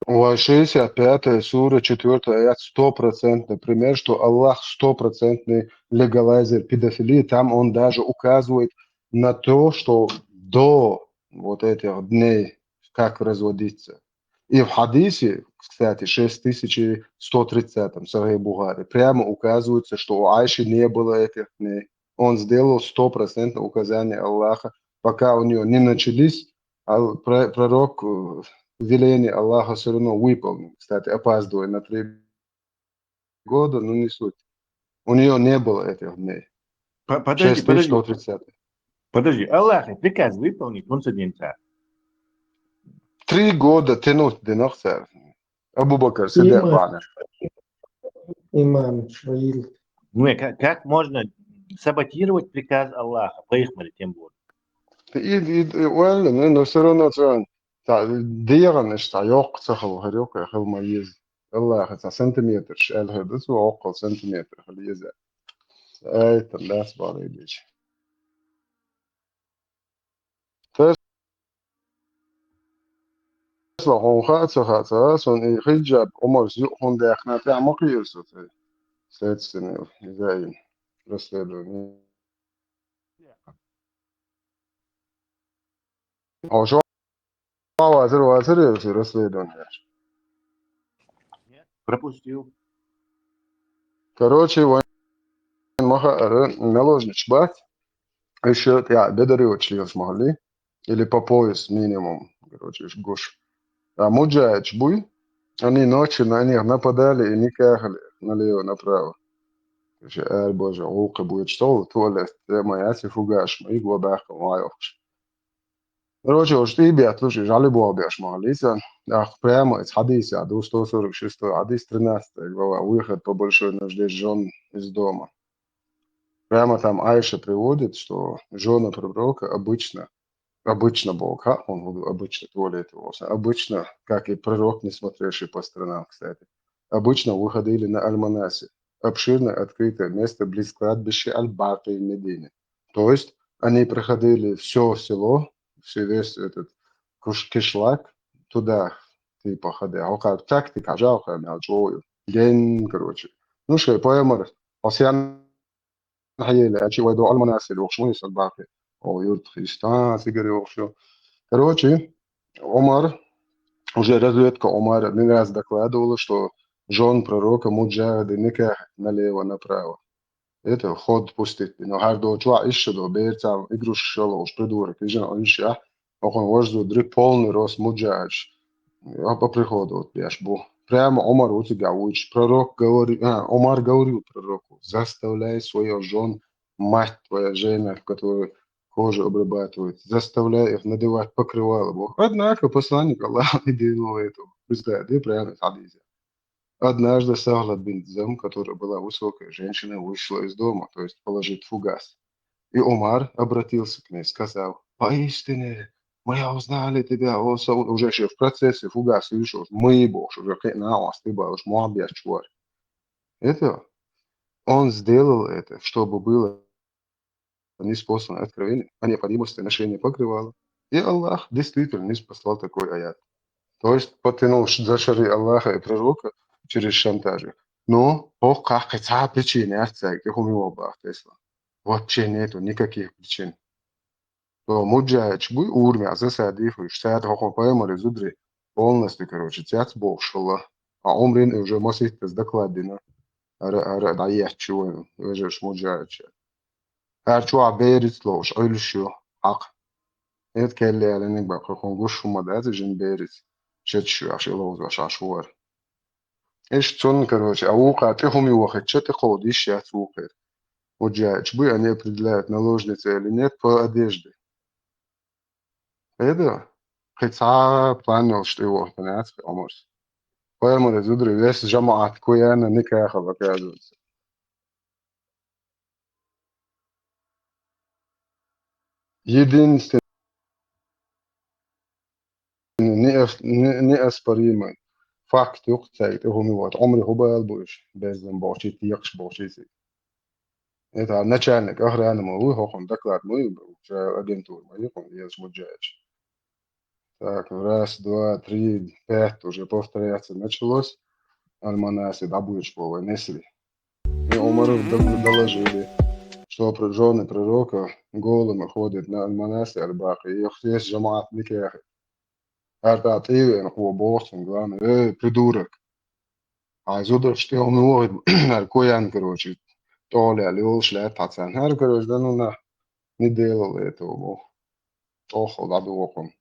В 65 сура 4 аят 100%, например, что Аллах 100% легалайзер педофилии, там он даже указывает на то, что до вот этих дней, как разводиться. И в хадисе, кстати, 6130 Сахих Бухари, прямо указывается, что у Айши не было этих дней. Он сделал 100% указания Аллаха, пока у нее не начались, а пророк веление Аллаха все равно выполнил. Кстати, опаздывая на 3 года, но не суть. У нее не было этих дней. Подожди, Аллах приказ выполнить, он садится. 3 года тянуть до нахса. Абу Бакр сидя бана. имам Шаил. Ну, как можно саботировать приказ Аллаха, по их тем более? Well, но все равно ديغن اشتا يوق تخل هريوك يخل ميز الله ختا سنتيمتر شال هدس وعقل سنتيمتر خل يزا اي تلاس باري ليش تسلا هون خاطر سون حجاب عمر زو هون داخنا تاع مقيس سيت سنه زين رسلوني او شو وازر في رسلوني Пропустил. Короче, наложнич бать, еще я бедарю член смогли, или по пояс минимум, короче, гош. А муджач буй, они ночью на них нападали и не кахали налево, направо. Короче, боже, улка будет что, туалет, моя фугаш, мои глобаха, моёвш. Короче, уж ты бьет, слушай, жали бобяш, молиться. Ах, прямо из хадиса, 146 хадис 13 глава, выход по большой нужде жен из дома. Прямо там Айша приводит, что жены пророка обычно Бог, он обычно туалет его, обычно, как и пророк, не смотревший по сторонам, кстати, обычно выходили на Аль-Манаси, обширное открытое место близ кладбища Аль-Баки Медины. То есть они проходили все село, весь этот кишлак туда, типа, ходя. Ока тактика, жалко, мелчую. День, короче. Ну что, поэмер, осян حقيقي أشي ويدو المناسل وخشوني الباقي أو يرد خريستان سيجري وخشو короче Омар уже разведка Омара не раз докладывала, что жен пророка Муджахиды никак налево-направо. Это ход пустить. Но хардо чуа еще до берца игруш шело уж придурок. И жена он ища, он вожду дры полный рост Муджахидж. А по приходу вот бьешь бу. Прямо Омар у тебя учит. Пророк говорит, Омар говорил пророку, заставляй свою жен, мать твоя жена, в которой кожу обрабатывает, заставляй их надевать покрывало. Бог. Однако посланник Аллаха не делал этого. Представляете, и прямо в хадисе. Однажды Сахла бинт Зам, которая была высокая женщина, вышла из дома, то есть положить фугас. И Умар обратился к ней, сказал, поистине, мы узнали тебя, о Саул, уже еще в процессе фугас, вышел, мы бог, уже на вас, ты был, Муабия чувар. Это он сделал это, чтобы было неспослано откровение о необходимости ношения покрывала. И Аллах действительно не спаслал такой аят. То есть потянул за шары Аллаха и пророка через шантаж. Но по какой-то причине их умело Тесла. Вообще нету никаких причин. То Муджахидж бы урмя засадив, и штат хохом поймали зудри полностью, короче, тяц бог шла. А умрин и уже мосит с докладина. Даях чего, уже Муджахидж. Арчуа берет лош, ойлшо, ак. Это келли аленик бак, хохом гушу мадаз, жин берет. Чечу, аш илоз ваш ашвар. ايش تون короче, аука тихом его хоть ход ищи отсюда. Муджахидж бы они определяют наложницы или нет по одежде. Это хотя понял, что его понятно, Омарс. Поэтому зудри весь жамаат куяна никаха оказывается. Единственный неоспоримый факт يقتضي هو عمري هو بالبوش بزن بوشي تيقش بوشي سي. Это начальник охраны мой, он доклад мой, агентур мой, он есть Муджахидж. Так, раз, два, три, пять, уже повторяться началось. Альманаси, Дабуичпова, несли. И Омаров доложили, что жены пророка голыми ходят на Альманаси Аль-Баки, и их есть жамаат Никехи. Артат Ивен, хуа Бостон, главный, придурок. А зудов, что он уводит, Аль-Куян, короче, Толя, Лил, Шлет, Тацан, короче, да ну на, не делал этого, бог. Охал, да, духом.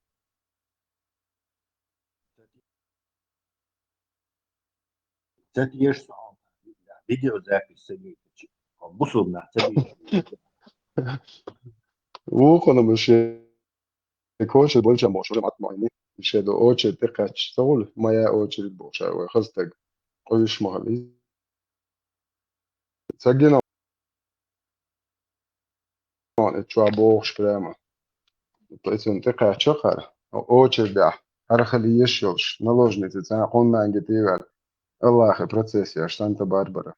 Это ешь сам. Видеозапись имеется. Бусубна, Ухо вообще хочет больше можем отмани. Еще до очередь тыкач Саул, моя очередь больше. Хастег. Коиш махали. Цагина это что бог прямо. Поэтому тыкач чахар. Очередь да. Арахали еще наложницы. Он мангитивал. Аллах и процессия Санта-Барбара.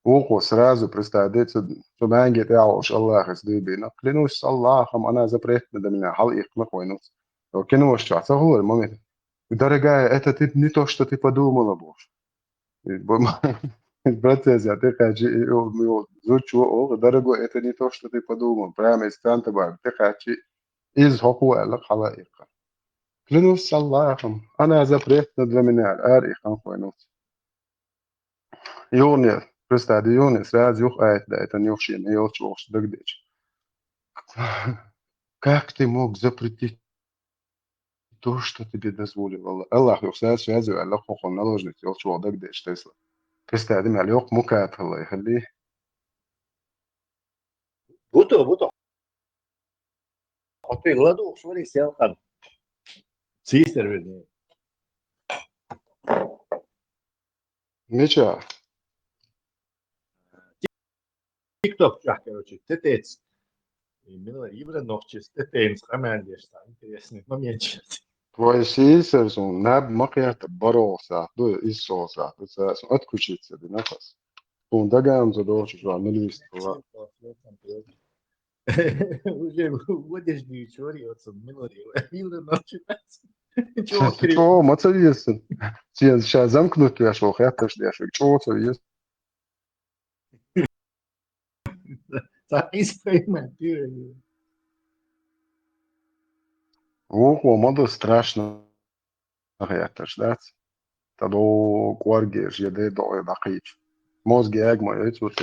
Ухо сразу представляется, что мангит яуш Аллах из дыбина. Клянусь Аллахом, она запретна для меня. Хал их клянусь. Клянусь, что это момент. Дорогая, это ты не то, что ты подумала, боже. Процессия, ты хочешь, дорогой, это не то, что ты подумал. Прямо из Санта-Барбара. Ты хочешь из хохуэлла халаика. Клянусь Аллахом, она запретна для меня. Ар их клянусь. Юнис, представьте, Юнис, раз юх айт, да, это не уши, не елчвош, дагдеч. Как ты мог запретить то, что тебе дозволил Аллах? Юх сад связывай, Аллах хохол наложниц, елчвош, дагдеч, Тесла. Представьте, малюк мукат, Аллах, халли. Буто. Ответ гладу, смотри, сел там. Систер, вернее. Ничего. ТикТок, короче, тетец. Именно Ибра ночи, тетец, хамандешта. Интересный момент сейчас. Твой сисер, он наб макията бороса, до иссоса, отключиться, да, нахас. Он догам задолжи, что английский. Уже вводишь дичь, минорил. Юра начинается. Чего, мацавесен. Сейчас замкнут я шел, я тоже я шел. Чего есть? Экспериментируй. Ого, моду страшно. Я тоже, да? Тогда кварги, жеды, да, дакич. Мозги, эгма, эти вот.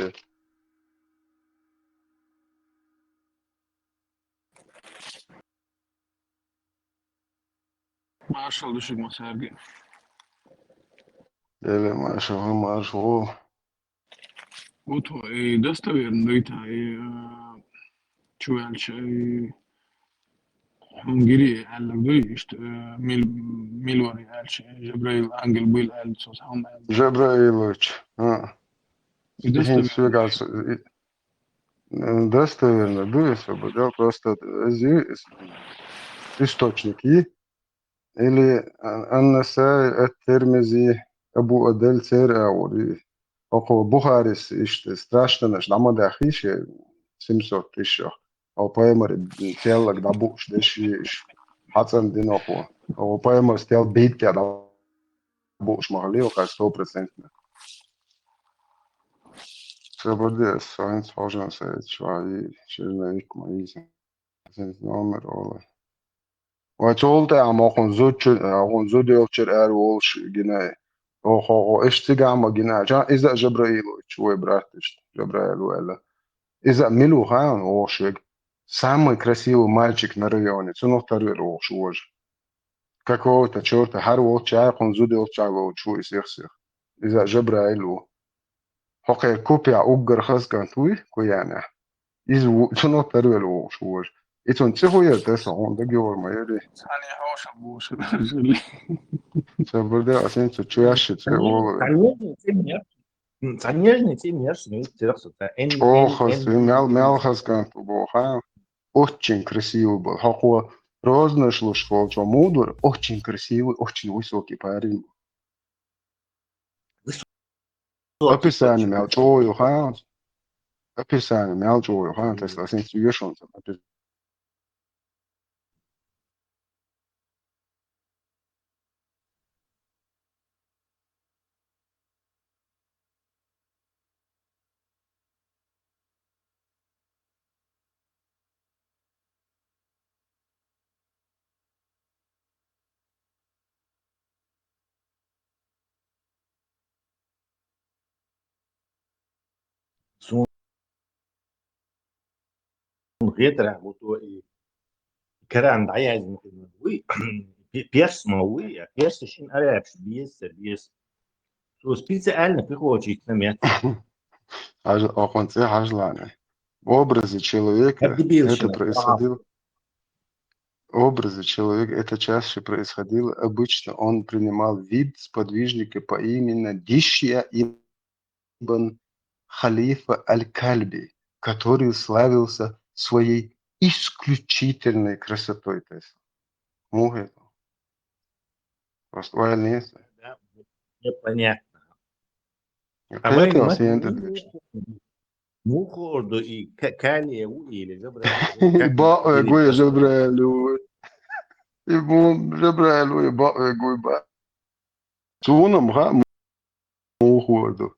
Marshall düşük mü Sergi? Или маршал. Вот и достоверно, и та, и чувальче, и Hungary eller işte Milvari elçi, Cebrail Angel Bil elçi olsa Жабраилович. и Стихин достоверно. свегался. Достоверно, дуется бы, да, просто источники. Или аннаса термизи абу адель цер аури. Около Бухарис иште страшно наш намада хише 700 тысяч. О поэмари теллак да буш дешиш. Хацан динохо. О поэмар стел битка да буш махлио ка 100%. Свободе сайнс хожан се чваи ширна ик маиз. Сенс номер ола. وتولت عم أخون زود يوتشر وولش جناي أو إيش تيجا عم جناي جا إذا جبرائيل شوي براتش جبرائيل ولا إذا ملو خان وشيك самый красивый мальчик на районе цунох тарвер وش وج какого-то черта хар волча он зуд волча волчу из всех إذا جبرائيل حقي كوبيا أوجر خاص كان توي كويانا إذا цунох тарвер وش وج إتون تسوي تسعون دقيقة ما يدري Hani hoş bu şöyle. Соболде, а sen çuyaşı oğlu. Конечно, те мерзкие, это Охас, мялхас kan ha. Очень красивый был. Хакуа розношло школчо мудр, очень красивый, очень высокий парень. Описание мялчою ха. Описание мялчою ха. То есть, sen çuyaşon. Son ретро, вот и Каран, да, я вы перс мауи, а перс очень арабс, без. So специально приходит на место. Он це хажлане. В образе человека это происходило. Образы человека это чаще происходило. Обычно он принимал вид сподвижника по имени Дишья ибн Халифа аль-Кальби, который славился своей исключительной красотой. То есть, просто Да, непонятно. А мы Мухорду и Калия или Ба, гой Жабраэлю. Ибн Жабраэлю, ба, гой ба. Тунам ха мухорду.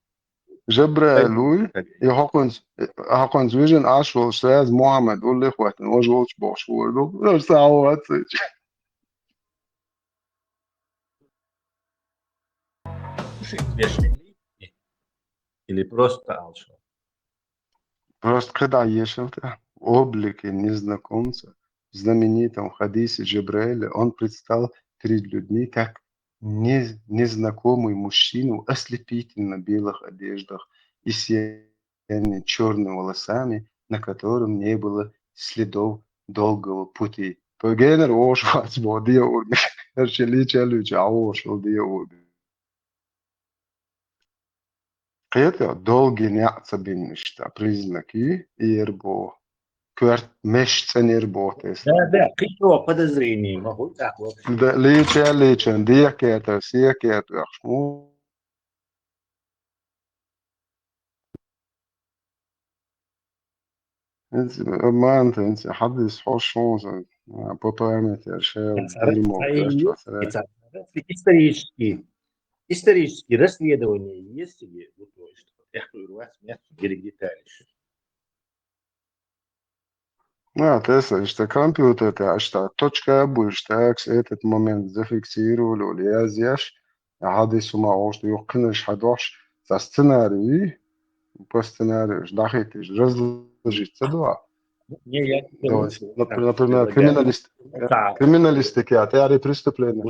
Жабраэлю, и хакон звижен ашвал шаз Мухаммед, улли хватин, ожволч башворду. Ну, сауат. Или просто алчо. Просто когда ешал в облике незнакомца в знаменитом хадисе Джабраэля, он предстал перед людьми как незнакомый мужчина в ослепительно белых одеждах и сияние черными волосами, на котором не было следов долгого пути. Погенер ошвац бодия урми, эрчелича люча ошвал дия урми. Это долгий неоцебенность, признаки ирбо. Кварт мешцен ирботес. Да, какие подозрения могут так вот. Да, лича, диакета, сиакета, ахшму. ما أنت حدث حوش موزة بطعمة يا شاو ديلمو كاشتوا سلام Исторически расследование есть или вот что у вас место гередитариш. Тесла, что компьютер, что точка будешь так этот момент зафиксировали, или я здесь, حدث ما عوش يقنش حدوش сценарий по сценарию ждахитиш разложить цедуа. Не, я Например, криминалистики, а теории преступления.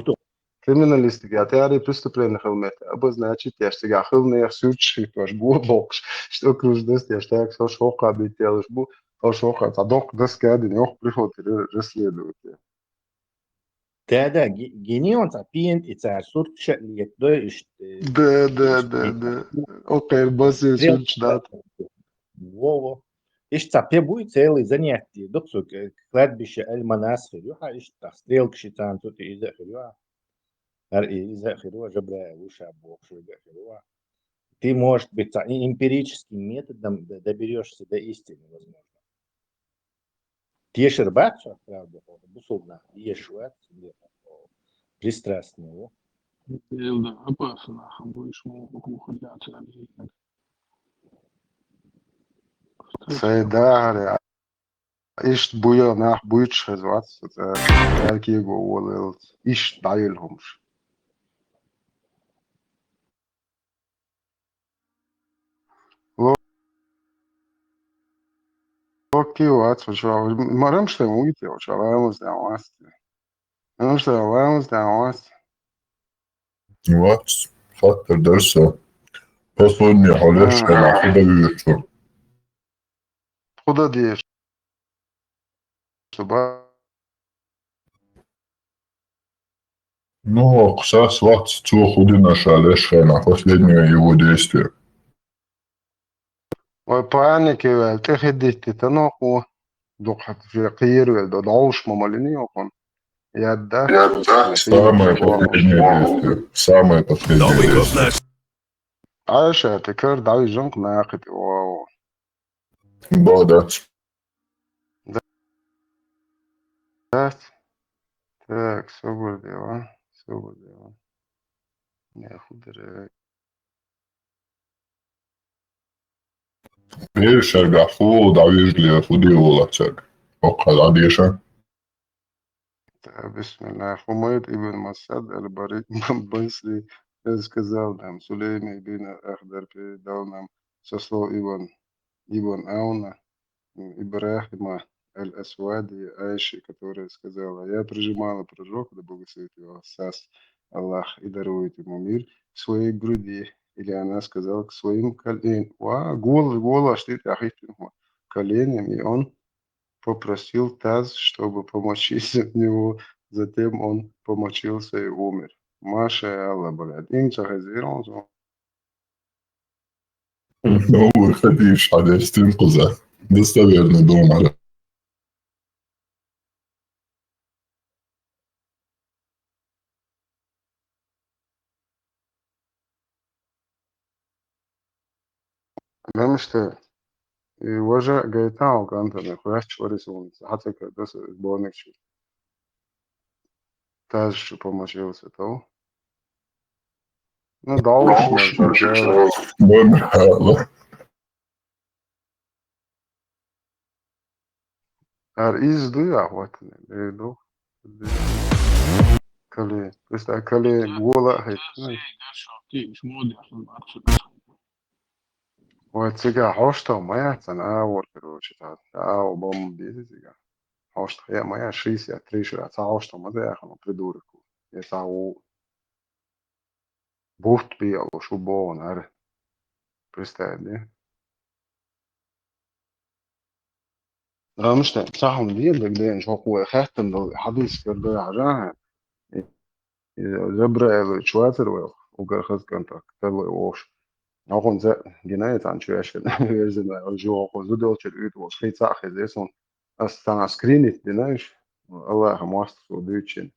Криминалистики, а теории преступления хелмет. Обозначить, я сега хелне сучи, тоже глубок, что круждость, я так со шока обителешь бу, со шока, а док доска, не ох приход расследовать. Да, генион цапиент и царь сурча лет, да, Да. Окей, базы суч, да. Вово. Иш цапе будет целый занятие. Доксу кладбище Эльманас хирюха, иш стрелк шитан тут и за хирюха. И за хирюха жабра уша бог шуга хирюха. Ты, может быть, эмпирическим методом доберешься до истины, возможно. Тешер бача, правда, бусулна, ешуат, пристрастный. Yılda apasına bu iş mu hukuku açılan Сейдари, иш буя нах буйч хезвац, какие говорил, иш дайлхумш. Окей, вац, что марам что муйте, что вамус да вас. Ну что вамус да вас. Вот, фактор дальше. Последний халеш, на куда вижу. Куда дешь? Чтобы Ну, кстати, вот, что худина шалеш, на последнее его действие. وبانيك تخديت تناقو دوقت في قير ودعوش ممالني يقون يدا Самое последнее действие. Самое последнее действие. عايشة تكر دعوي جنق ناقد واو Бодать. Так, собор дела. Не худere. Видишь, Гafу, Давижли, Фуди, Улацек. Около Адиша. بسم الله حميد ابن مسعد البريد بنسلي сказал нам Сулейм ибн Ахдар передал нам со слов Ибн Ауна Ибрахима Аль-Асвади Айши, которая сказала: я прижимала пророка, да благословит его Сас Аллах и дарует ему мир, к своей груди. Или она сказала к своим коленям. Голос, что это коленям, и он попросил Таз, чтобы помочиться в него. Затем он помочился и умер. Маша Алла, блядь. Инца хазирон. Ну, выходишь, Адиш, Тинкуза. Достоверный дом, Да, что и уже Гайтау Гантер, хуяс чворисун. Хотя когда сборник чуть. Таз, что помочился, то. Ну, должно же. Ar izduja, вот, иду. Коли, просто коли гола, вот сега хошта моя цена вот, короче, та бом бизи сега. Хошта я моя 63 шира, та хошта моя я хано придурок. Я та у буфт пиал, шубон, ар. Представь, да? مش صح مدير لقدين شو هو خاتم حديث كده عجاه زبرة شواتر وقال خذ كنتك تبغى وش أخون زق جناية عن شو عشان يزن جو أخو زودول شريط وصفي صح زيسون أستنا سكرينت ديناش الله مواست وديتشن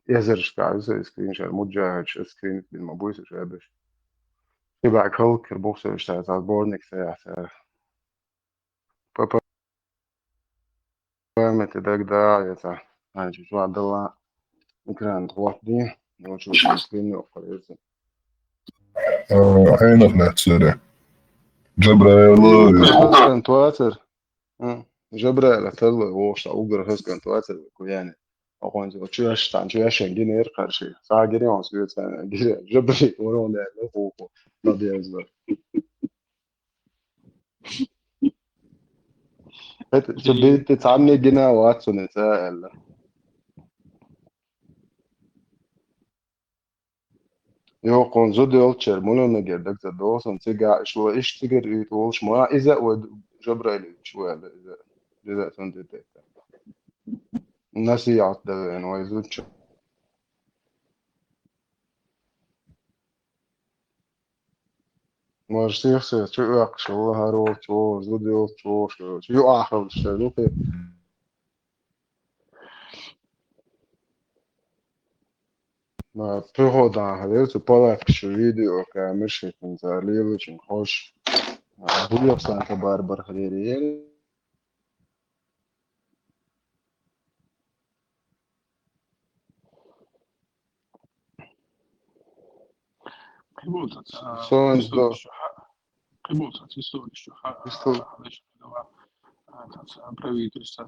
يزرش كعزة سكرين شال مجاهد سكرينت بالمبويس شابش يبقى كل كربوكس اشتغلت على البورنك ساعة قامت داك داعية عن شو عبد الله ممكن توحدي وشو مسكين وقريزة عينك نحتسري جبريل هسكن تواتر جبريل تل وش أوجر هسكن تواتر يعني أخوان جو شو يشتغل شو يشين جينير قرشي ساعة جيني وانسوي سنة جبريل ورون ده لفوق لا بيزر شبيت تعمي جنا واتسون سائل Jo, kon zo deeltje, mono نجد دك دوسن تيجا شو إيش تيجر يتوش ما إذا وجبريل شو هذا إذا تندت الناس يعطل يعني ويزوج ما رشيخ شو يق شو هارو شو زو ديو شو آخر شو في ما بيرو دا هذا تو بالا شو فيديو كامل شيء تنزالي وش نخش بقول لك سانتا باربر خيري قبولت سون تستوي دو الشحاء قبولت تستوي يستو الشحاء هذا правительство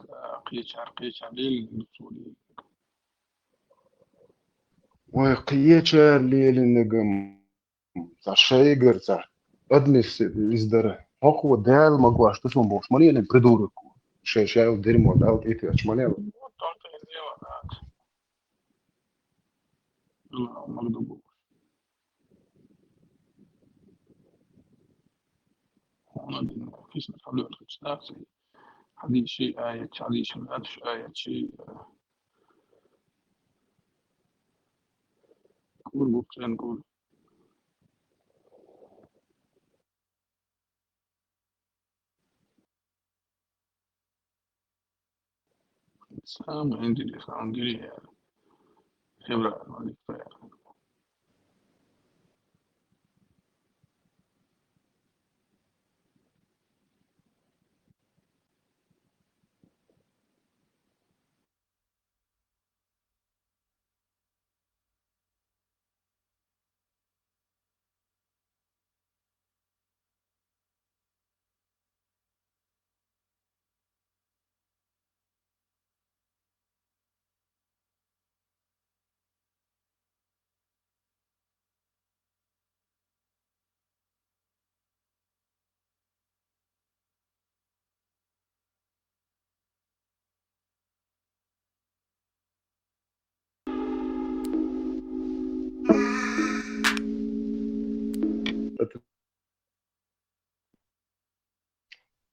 قيتش عليه الدكتوري وقيتش اللي نجم شيء Odnis izdara. Ako dēl magvaš, tas man būs maniem pridūruku. Šeit jau dirmo daudz itieč maniem. вот только и дело, да, Магдубу. Он один кисна حلو الخشناس هذه شيء آية عليه شمالش آية شيء نقول بوكسين نقول سام عندي اللي عندي خبرة مالك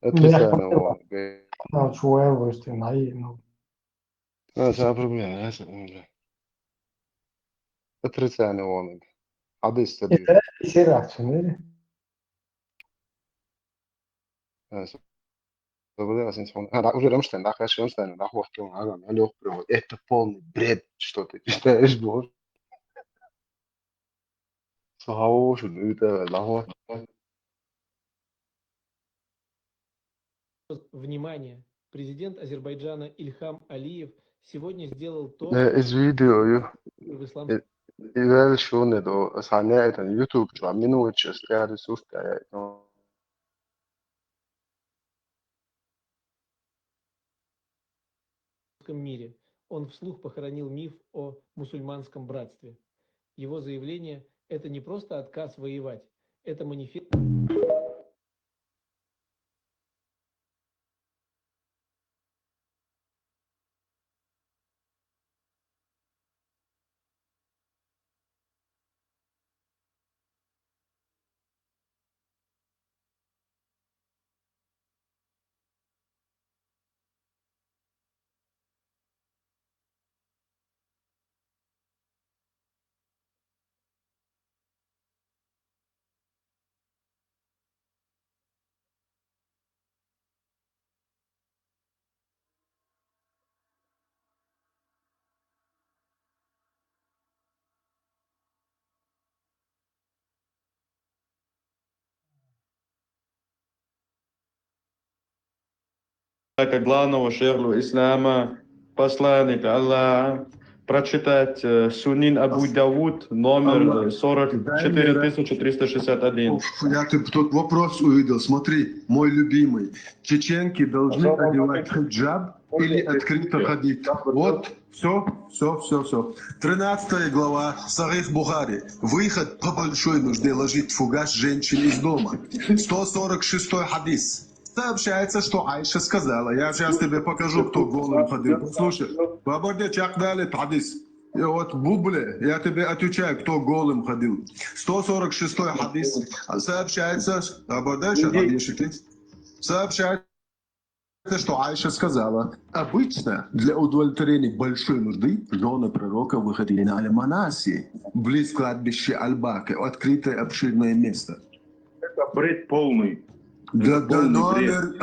Atrasēna un... شوية واجتماعي Tā problēma, es... Atrasēna un... Hadis tabii. يصير أحسن Забыл, уже Рамштайн, да, хорошо, Рамштайн, да, вот он, алло, это полный бред, что ты читаешь, боже. Сахао, что это, лахо. Внимание! Президент Азербайджана Ильхам Алиев сегодня сделал то, Из видео, в исламском إذا شو ندو صانع يوتيوب شو عاملينه وتشستير سوست мире. Он вслух похоронил миф о мусульманском братстве. Его заявление – это не просто отказ воевать, это манифест. как главного шейху ислама, посланника Аллаха, прочитать Сунин Абу Давуд, номер 44361. Я тут вопрос увидел. Смотри, мой любимый. Чеченки должны одевать хиджаб или открыто ходить. Вот, все. 13 глава Сахих Бухари. Выход по большой нужде ложить фугас женщин из дома. 146 хадис. Сообщается, что Айша сказала. Я сейчас тебе покажу, кто голым ходил. Послушай, Бабарде Чакдали хадис. И вот Бубле, я тебе отвечаю, кто голым ходил. 146 хадис. Сообщается, сообщается, что Айша сказала, обычно для удовлетворения большой нужды жены пророка выходили на Аль-Манаси, близ кладбища Аль-Баки, открытое обширное место. Это бред полный. Да, номер,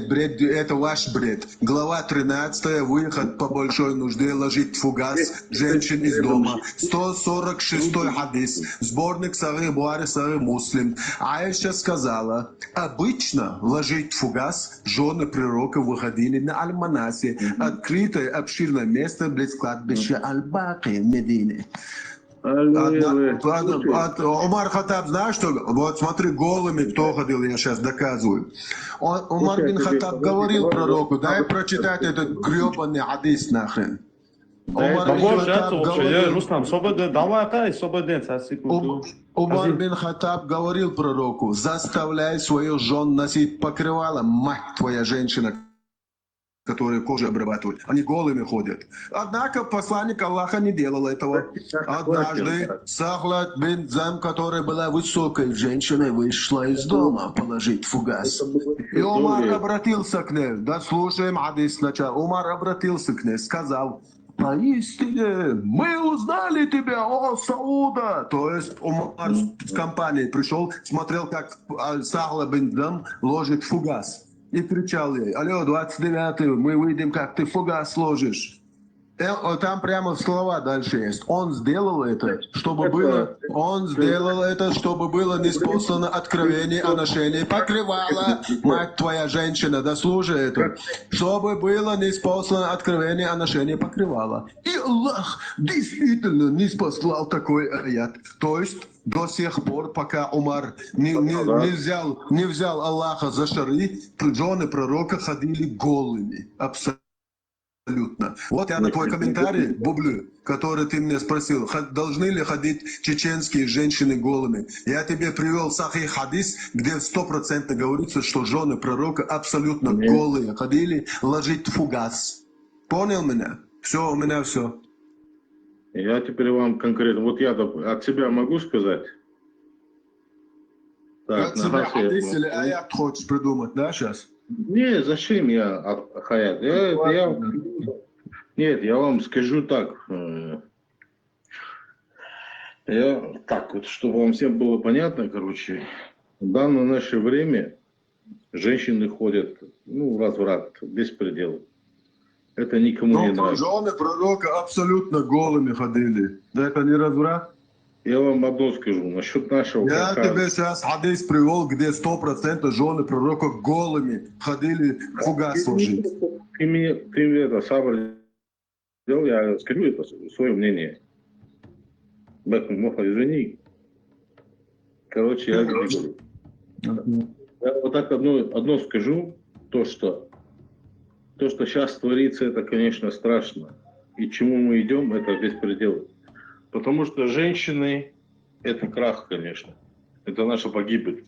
бред, это ваш бред. Глава 13, выход по большой нужде ложить фугас женщин из дома. 146 хадис, сборник Сахих Бухари, Сахих Муслим. Айша сказала, обычно ложить фугас жены пророка выходили на Аль-Манаси, открытое обширное место близ кладбища Аль-Баки в Медине. Умар Хаттаб, знаешь что? Вот смотри, голыми кто ходил, я сейчас доказываю. Умар бин Хаттаб говорил пророку, дай прочитать этот гребаный хадис нахрен. Умар бин Хаттаб говорил пророку, заставляй свою жену носить покрывало, мать твоя женщина, которые кожу обрабатывают. Они голыми ходят. Однако посланник Аллаха не делал этого. Однажды Сахла бин Зам, которая была высокой женщиной, вышла из дома положить фугас. И Умар обратился к ней. Да слушаем хадис сначала. Умар обратился к ней, сказал, поистине мы узнали тебя, о Сауда. То есть Умар с компанией пришел, смотрел, как Сахла бин Зам ложит фугас. И кричал ей, алло, 29-й, мы выйдем, как ты фугас сложишь. Там прямо слова дальше есть. Он сделал это, чтобы было ниспослано откровение о ношении покрывала. Мать твоя женщина, да слушай это. Чтобы было ниспослано откровение о ношении покрывала. И Аллах действительно ниспослал такой аят. То есть до сих пор, пока Умар не взял Аллаха за шары, жены пророка ходили голыми. Абсолютно. Вот я на твой комментарий, Бублю, который ты мне спросил, должны ли ходить чеченские женщины голыми. Я тебе привел Сахих хадис, где 100% говорится, что жены пророка абсолютно голые ходили ложить фугас. Понял меня? Все, у меня все. Я теперь вам конкретно, вот я от себя могу сказать. Так, от себя хадис или аят хочешь придумать, да, сейчас? Не, зачем я хаят? Нет, я вам скажу так. Так вот, чтобы вам всем было понятно, короче, в данное наше время женщины ходят, разврат, беспредел. Это никому не нравится. Жены пророка абсолютно голыми ходили. Да это не разврат? Я вам одно скажу, насчет нашего... Я тебе сейчас хадис привел, где 100% жены пророка голыми ходили фугас сложить. Ты мне это сам сделал, я скажу это свое мнение. Извини. Короче, я говорю. Я вот так одно скажу, то, что сейчас творится, это, конечно, страшно. И к чему мы идем, это беспредел. Потому что женщины – это крах, конечно. Это наша погибель.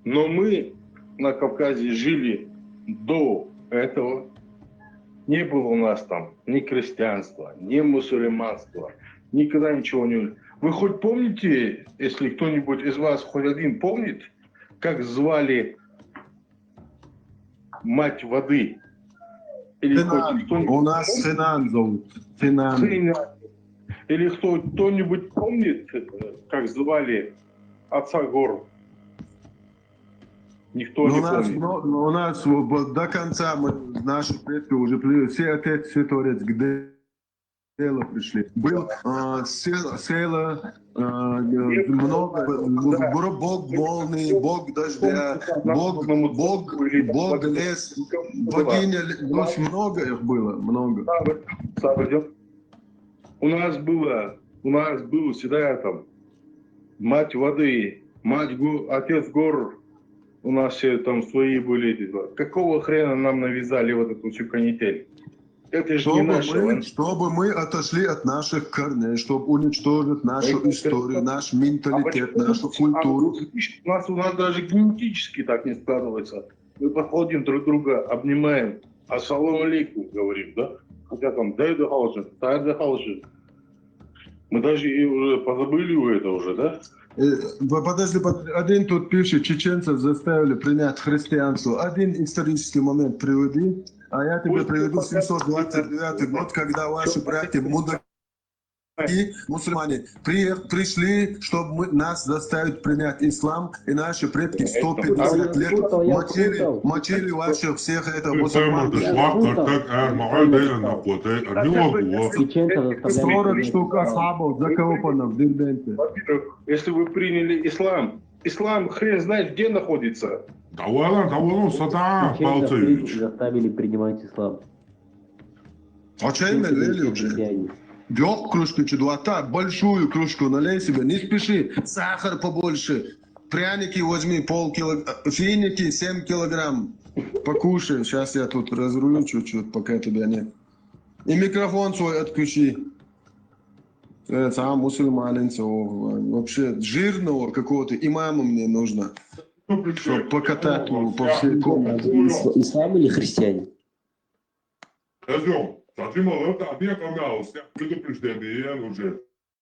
Но мы на Кавказе жили до этого. Не было у нас там ни крестьянства, ни мусульманства. Никогда ничего не... Вы хоть помните, если кто-нибудь из вас хоть один помнит, как звали мать воды? Или у нас Хинан зовут. Хинан. Или кто-нибудь помнит, как звали отца гор? Никто не помнит. У нас до конца наши предки уже пришли. Все отец, все творец, где дело пришли. Был Села, много, Бог волны, Бог дождя, Бог лес, богиня, очень много их было, много. У нас был всегда там мать воды, отец гор, у нас все там свои были эти два. Какого хрена нам навязали вот эту всю канитель? Это же не наше. Чтобы мы отошли от наших корней, чтобы уничтожить нашу историю, наш менталитет, нашу культуру. У нас даже генетически так не складывается. Мы подходим друг друга, обнимаем, ассаламу алейкум говорим, да? Хотя там дай. Мы даже и уже позабыли это уже, да? Подожди, один тут пишет, чеченцев заставили принять христианство. Один исторический момент приведи, а я тебе приведу 729 год, когда ваши братья мудаки, мусульмане, пришли, чтобы нас заставить принять ислам, и наши предки 150 лет мочили ваших всех это мусульман. 40 штук асхабов закопано в Дербенте. Если вы приняли ислам хрен знает где находится. Заставили принимать ислам. А чай налили уже? Двух кружку чудота, большую кружку налей себе, не спеши, сахар побольше, пряники возьми полкилограмма, финики 7 килограмм, покушай, сейчас я тут разрулю чуть-чуть, пока тебя нет. И микрофон свой отключи. Сам мусульманин, вообще жирного какого-то имама мне нужно, чтобы покатать его по всей комнате. Ислам или христиане? Смотри, молодой, а ты канал, предупреждение уже.